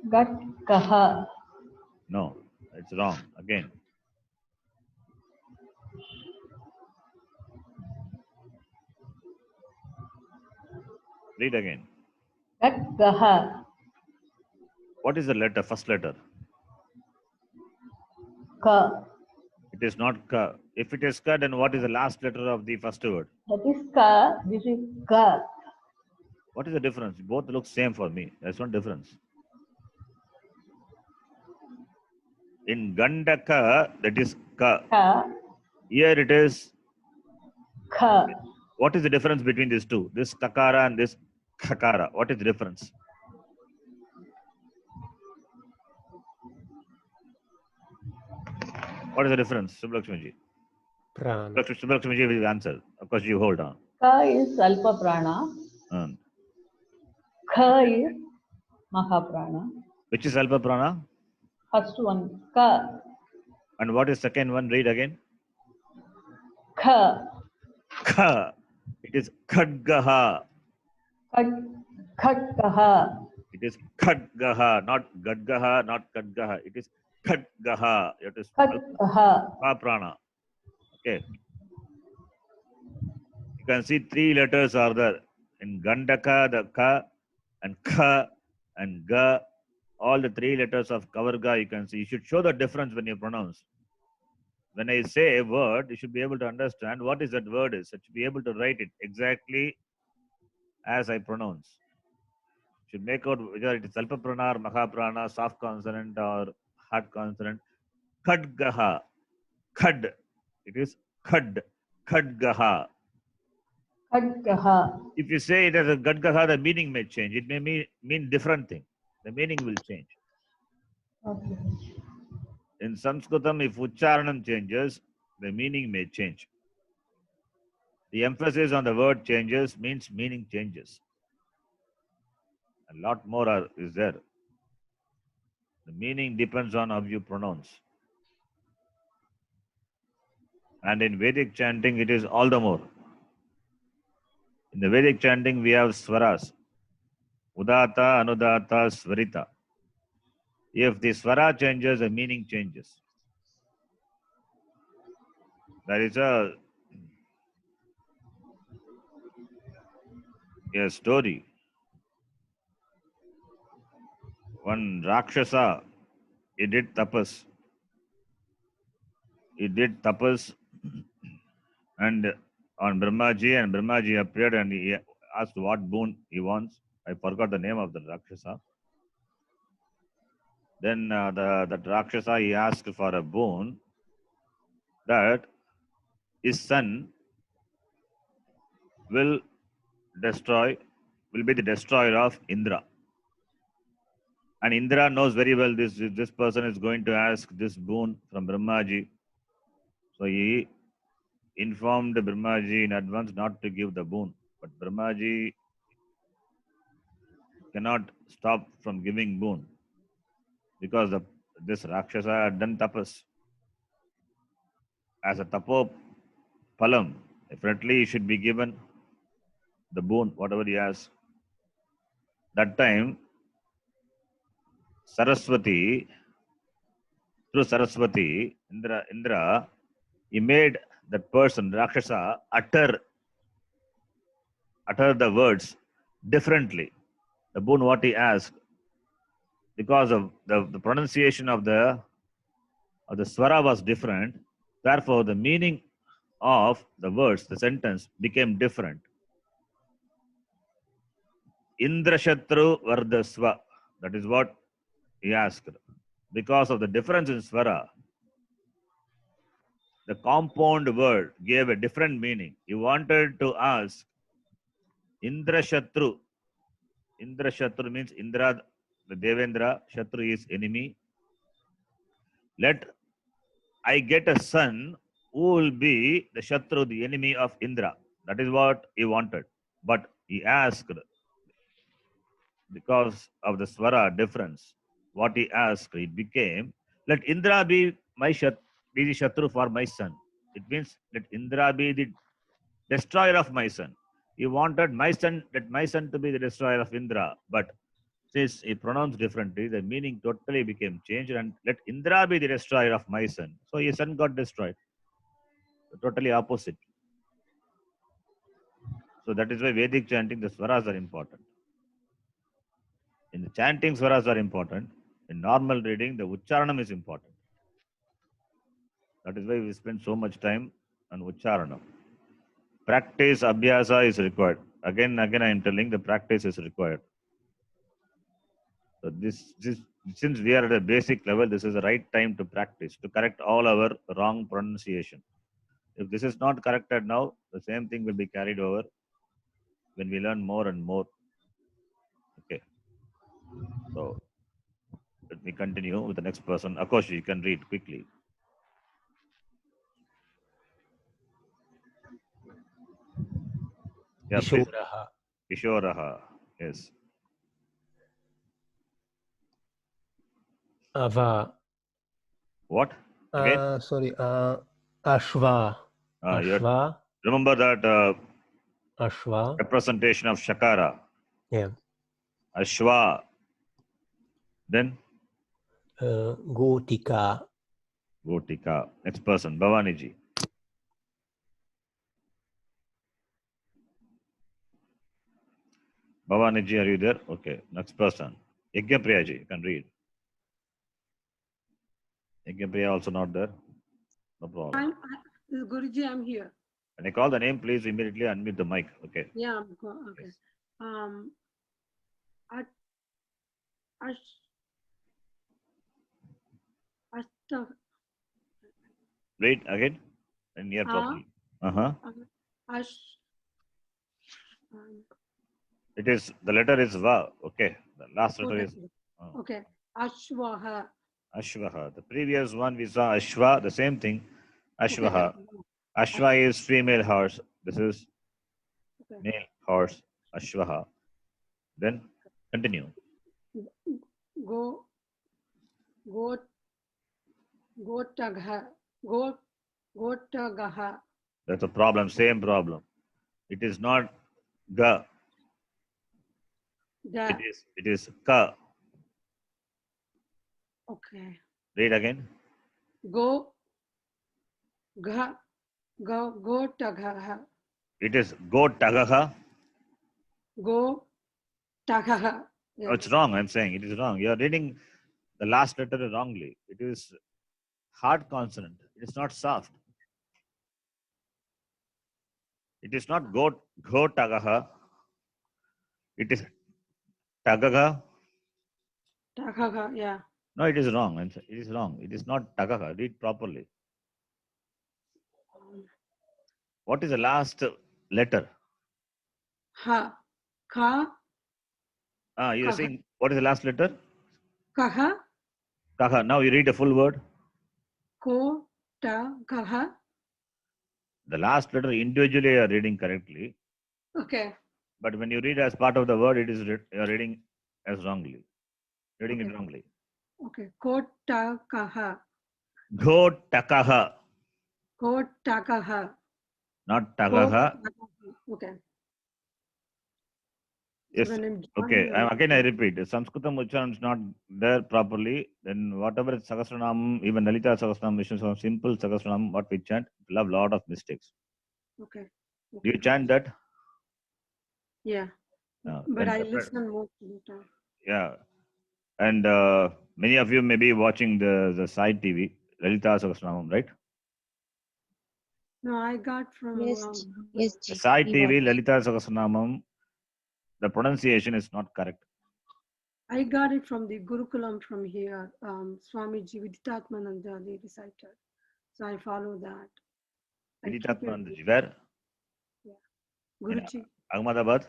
Gatkaha. No, it's wrong. Again. Read again. Gatgaha. What is the letter? First letter. Ka. It is not ka. If it is ka, then what is the last letter of the first word? That is ka. This is ka. What is the difference? Both look same for me. There's one difference. In Gandaka, that is Ka. Ka. Here it is. Kha. What is the difference between these two? This Kakara and this Kakara. What is the difference? What is the difference? Subhlakshmiji. Prana. Subhlakshmiji will answer. Of course, you hold on. Ka is Alpa Prana. And Kha is Mahaprana. which is Alpa Prana? First one, Ka. And what is second one? Read again. Kha. Ka. It is Khadgaha. Khatkaha. It is Khadgaha, not Gadgaha, not Khadgaha. It is Khadgaha. It is Khatkaha. Alpa Prana. Okay. You can see 3 letters are there. In Gandaka, the Ka and Kha and Ga, all the 3 letters of Kavarga you can see. You should show the difference when you pronounce. When I say a word, you should be able to understand what is that word is. You should be able to write it exactly as I pronounce. You should make out whether it is Alpa Prana or Mahaprana, soft consonant or hard consonant. Khadgaha. Khad. It is Khad. Khadgaha. Khatkaha. If you say it as a Gadgaha, the meaning may change. It may mean different thing. The meaning will change. Okay. In Sanskritam, if Ucharanam changes, the meaning may change. The emphasis on the word changes means meaning changes. A lot more is there. The meaning depends on how you pronounce. And in Vedic chanting, it is all the more. In the Vedic chanting, we have swaras. Udata, Anudata, Svarita. If the swara changes, the meaning changes. There is a story. One Rakshasa, he did tapas. And on Brahmaji, and Brahmaji appeared and he asked what boon he wants. I forgot the name of the Rakshasa. Then that Rakshasa, he asked for a boon that his son will be the destroyer of Indra. And Indra knows very well this person is going to ask this boon from Brahmaji. So he informed Brahmaji in advance not to give the boon. But Brahmaji cannot stop from giving boon because this Rakshasa had done tapas. As a tapo palam, definitely he should be given the boon, whatever he has. That time, Saraswati, through Saraswati, Indra, he made that person, Rakshasa, utter the words differently. The boon what he asked, because of the pronunciation of the swara was different. Therefore, the meaning of the words, the sentence, became different. Indrashatru Vardasva. That is what he asked. Because of the difference in swara, the compound word gave a different meaning. He wanted to ask Indrashatru. Indrashatru means Indra, the Devendra. Shatru is enemy. Let I get a son who will be the Shatru, the enemy of Indra. That is what he wanted. But he asked, because of the swara difference, what he asked, it became, let Indra be the Shatru for my son. It means, let Indra be the destroyer of my son. He wanted let my son to be the destroyer of Indra. But since he pronounced differently, the meaning totally became changed, and let Indra be the destroyer of my son. So his son got destroyed. Totally opposite. So that is why Vedic chanting, the swaras are important. In the chanting, swaras are important. In normal reading, the ucharanam is important. That is why we spend so much time on ucharanam. Practice, abhyasa is required. Again I am telling, the practice is required. So Since we are at a basic level, this is the right time to practice, to correct all our wrong pronunciation. If this is not corrected now, the same thing will be carried over when we learn more and more. Okay. So let me continue with the next person. Akosh, you can read quickly. Yeah, please. Kishoraha. Kishoraha. Yes. Ava. What? Again? Sorry. Ashva. You have- Ashva. remember that Ashva. representation of Shakara. Yeah. Ashwa. Then Gotika. Gotika. Next person. Bhavaniji. Bhavaniji, are you there? Okay. Next person. Yajnapriyaji. You can read. Yajnapriya also not there. No problem. Guruji, I'm here. When I call the name, please immediately unmute the mic. Okay. Yeah, okay. Yes. Read again and hear properly. It is, the letter is Va. Okay. The last letter is Okay. Ashwaha. Ashvaha. The previous one we saw Ashwa, the same thing. Ashvaha. Okay. Ashwa is female horse. This is Okay. male horse. Ashvaha. Then continue. Gotagaha. That's a problem. Same problem. It is not Ga. It is Ka. Okay. Read again. Gotagaha. It is Go Tagaha. Gotagaha. No, it's wrong. I'm saying it is wrong. You are reading the last letter wrongly. It is hard consonant. It is not soft. It is not Go Tagaha. It is Tagaha. Tagaha, yeah. No, it is wrong. It is wrong. It is not Tagaha. Read properly. What is the last letter? Ha. Ka. You are saying what is the last letter? Kaha. Kaha. Now you read the full word. Ko. Ta. Kaha. The last letter individually you are reading correctly. Okay. But when you read as part of the word, it is you are reading as wrongly. Reading it wrongly. Okay. Ko. Ta. Kaha. Go Takaha. Ko. Takaha. Not Tagaha. Okay. Yes. Okay. Again, I repeat. If Sanskritam Uchcharan is not there properly, then whatever is Sahasranam, even Lalita Sahasranam, Vishnu Sahasranam, simple Sahasranam, what we chant, we'll have a lot of mistakes. Okay. Do you chant that? Yeah. But I listen most of the time. Yeah. And many of you may be watching the side TV, Lalita Sahasranam, right? No, I got from Yes, The side TV, Lalita Sahasranam, the pronunciation is not correct. I got it from the Gurukulam from here. Swamiji Viditatmananda, they recited. So I follow that. Viditatmananda, where? Yeah. Guruji. Ahmedabad?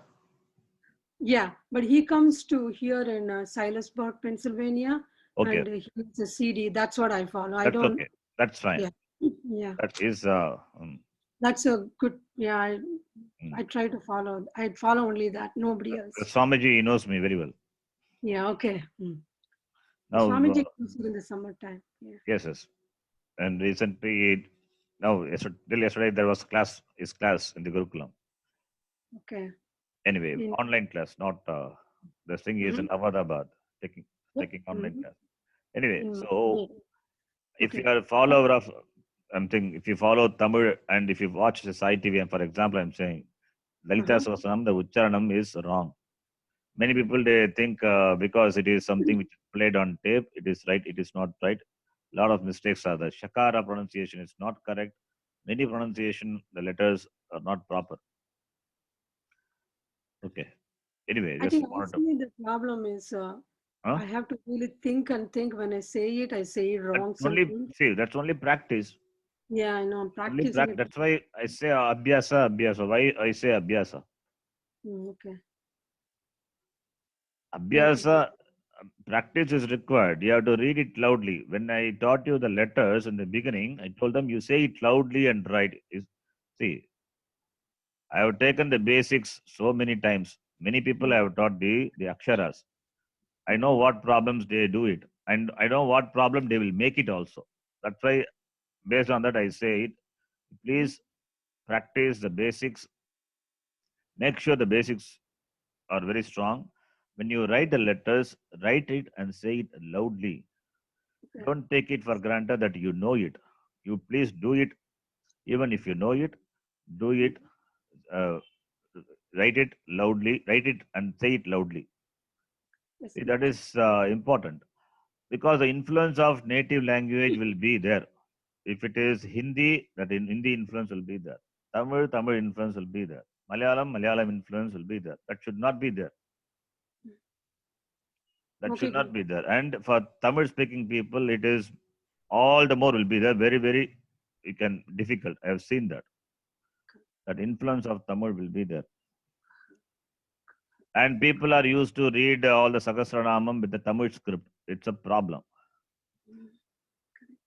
Yeah, but he comes to here in Silasburg, Pennsylvania. Okay. And he's a CD. That's what I follow. That's okay. That's fine. Yeah. Yeah. That is. That's a good. Yeah. I try to follow. I follow only that. Nobody else. Swamiji, he knows me very well. Yeah. Okay. Now, Swamiji comes in the summertime. Yeah. Yes. And recently, till yesterday, there was his class in the Gurukulam. Okay. Anyway, online class, not the thing is in Ahmedabad, taking online class. Anyway, so if you are a follower of something, if you follow Tamil and if you watch the Sai TV, and for example, I'm saying Lalita Sahasranam, the Uchcharanam is wrong. Many people they think because it is something which is played on tape, it is right. It is not right. A lot of mistakes are there. Shakara pronunciation is not correct. Many pronunciation, the letters are not proper. Okay. Anyway, I think the problem is Huh? I have to really think and think when I say it. I say it wrong That's only, sometimes. see, that's only practice. Yeah, I know. I'm Only practicing it. That's why I say abhyasa, abhyasa. Why I say abhyasa? Okay. Abhyasa, practice is required. You have to read it loudly. When I taught you the letters in the beginning, I told them you say it loudly and write. See, I have taken the basics so many times. Many people I have taught the aksharas. I know what problems they do it, and I know what problem they will make it also. That's why, based on that, I say it. Please practice the basics. Make sure the basics are very strong. When you write the letters, write it and say it loudly. Don't take it for granted that you know it. You please do it, even if you know it. Do it. Uh, Write it loudly. Write it and say it loudly. Yes, See, that is important because the influence of native language will be there. If it is Hindi, that in Hindi influence will be there. Tamil influence will be there. Malayalam influence will be there. That should not be there. That Okay, should not good. be there. And for Tamil speaking people, it is all the more will be there. Very, very, you can difficult. I have seen that. That influence of Tamil will be there. And people are used to read all the Sahasranamam with the Tamil script. It's a problem.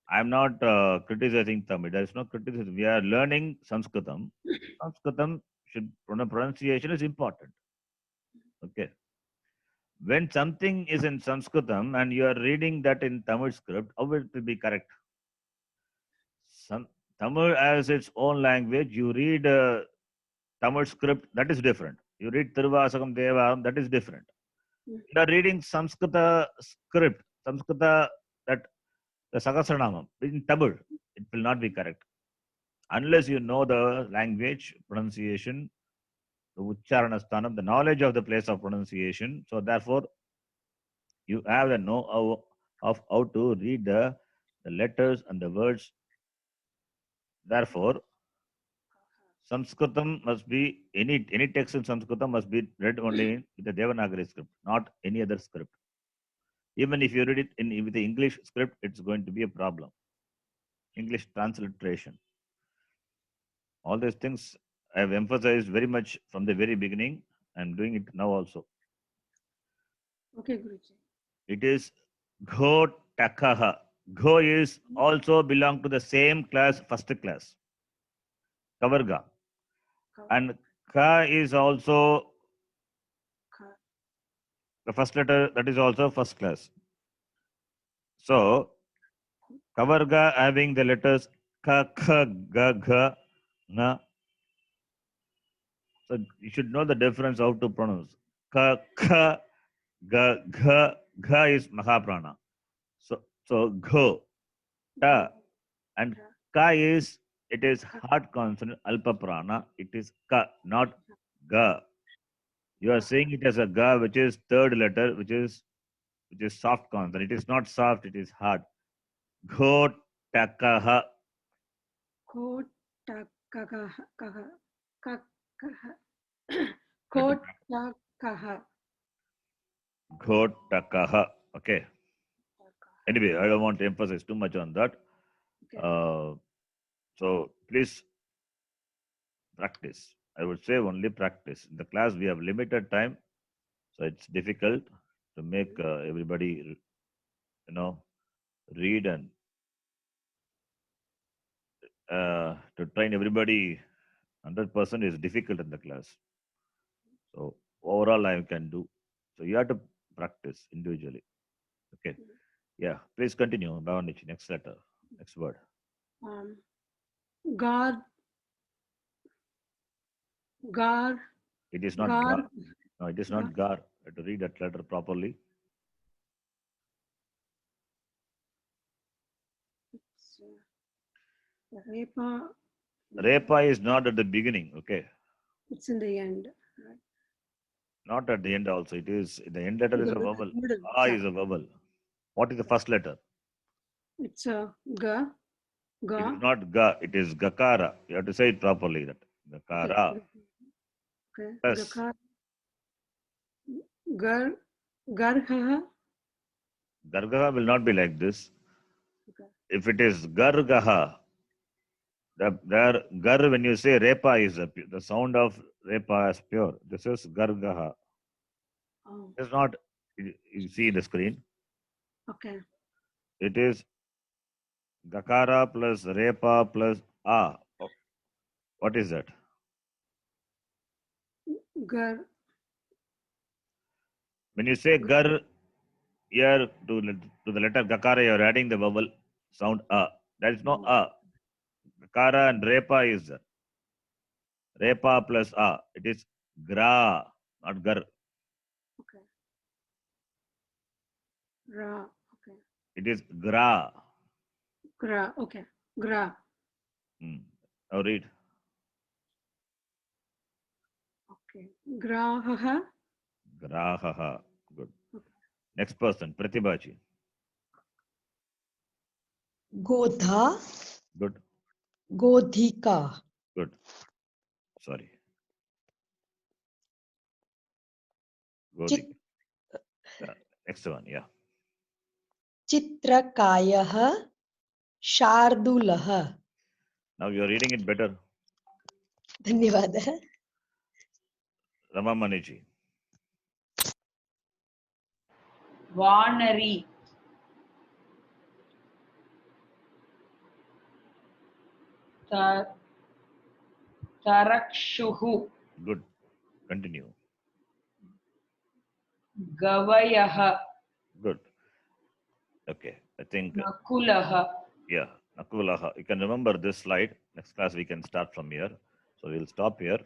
I'm not criticizing Tamil. There is no criticism. We are learning Sanskritam. Sanskritam pronunciation is important. Okay. When something is in Sanskritam and you are reading that in Tamil script, how will it be correct? Tamil as its own language, you read Tamil script, that is different. You read Tiruvasakam Devaram, that is different. You are reading Samskrita script, Samskrita, that the Sahasranamam in Tamil, it will not be correct. Unless you know the language, pronunciation, the Ucharana Sthanam, the knowledge of the place of pronunciation. So therefore, you have the know of how to read the letters and the words. Therefore, Sanskritam must be, any text in Sanskritam must be read only with the Devanagari script, not any other script. Even if you read it with the English script, it's going to be a problem. English transliteration. All these things I have emphasized very much from the very beginning. I'm doing it now also. Okay, Guruji. It is Gho Takaha. Gho is also belong to the same class, first class. Kavarga. And Ka is also the first letter, that is also first class. So, Kavarga having the letters Ka, Kha, Ga, Gha, Na. So, you should know the difference how to pronounce. Ka, Kha, Ga, Gha, Gha is Mahaprana. So Gho, Ta, and Ka is, it is hard consonant, Alpa Prana. It is Ka, not Ga. You are saying it as a Ga, which is third letter, which is soft consonant. It is not soft, it is hard. Gho Takaha. Ko takaha kaha kakaha. You have Ko to takaha. Gho Takaha. Okay. Anyway, I don't want to emphasize too much on that. Okay. So please practice. I would say only practice. In the class, we have limited time, so it's difficult to make everybody, read and to train everybody 100% is difficult in the class. So overall, I can do. So you have to practice individually. Okay. Yeah. Please continue. Bhavanichi, next letter, next word. Gar, gar, It is not gar. gar. No, it is not gar. You have to read that letter properly. Repa. Repa is not at the beginning. Okay. It's in the end. Right? Not at the end also. It is, the end letter is a vowel. Middle. A is a vowel. What is the first letter? It's a ga. Ga. It is not ga. It is gakara. You have to say it properly. That gakara. Okay. Plus. Gakara. Gar. Garha. Gargaha will not be like this. Okay. If it is Gargaha, there Gar, when you say Repa is the sound of Repa is pure. This is Gargaha. Oh, It's not, you see the screen. okay. It is Gakara plus Repa plus A. What is that? Gar. When you say Gar, here to the letter Gakara, you are adding the vowel sound A. There is no A. Gakara and Repa is Repa plus A. It is Gra, not Gar. Okay. Ra. Okay. It is Gra. Gra. Okay. Gra. Now read. Okay. Grahaha. Grahaha. Good. Next person, Pratibhaji. Godha, Good. Godhika, Good. Sorry. Chit, Next one, yeah. Chitrakayah, Shardulah. Now you are reading it better. धन्यवादः. Rama Maniji. Vanari. Tarakshuhu. Good. Continue. Gavayaha. Good. Okay. I think, Nakulaha. yeah, Nakulaha. You can remember this slide. Next class, we can start from here. So we'll stop here.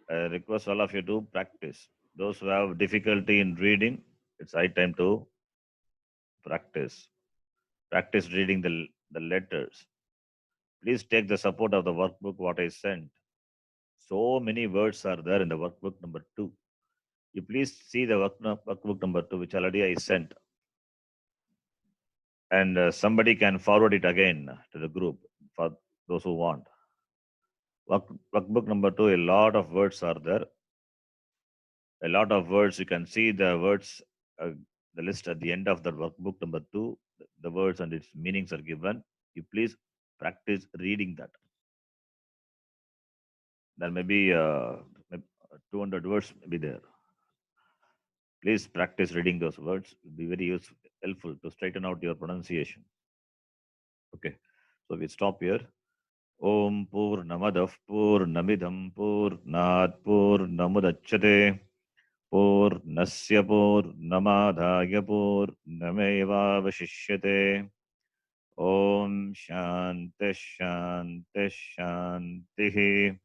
I request all of you to practice. Those who have difficulty in reading, it's high time to practice. Practice reading the letters. Please take the support of the workbook what I sent. So many words are there in the workbook number 2. You please see the workbook number 2, which already I sent. And somebody can forward it again to the group for those who want. Workbook number 2, a lot of words are there. A lot of words, you can see the words, the list at the end of the workbook number 2. The words and its meanings are given. You please practice reading that. There may be 200 words may be there. Please practice reading those words. It will be very useful, helpful to straighten out your pronunciation. Okay, so we stop here. Om Purnamadav Purnamidam Purnat Purnamudachyate Purnasya Purnamadhaya Purnamevavashishyate. Om Shanti Shanti Shanti.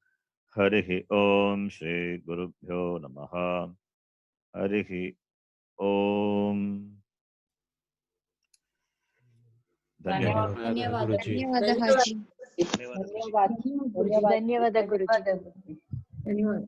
Harihi Om Shri Gurubhyo Namaha. Harihi Om. Dhanyawad. Dhanyawad. Guruji. Dhanyawad, Haji. Dhanyawad, Guruji. धन्यवाद. धन्यवाद गुरुजी. Dhanyawad.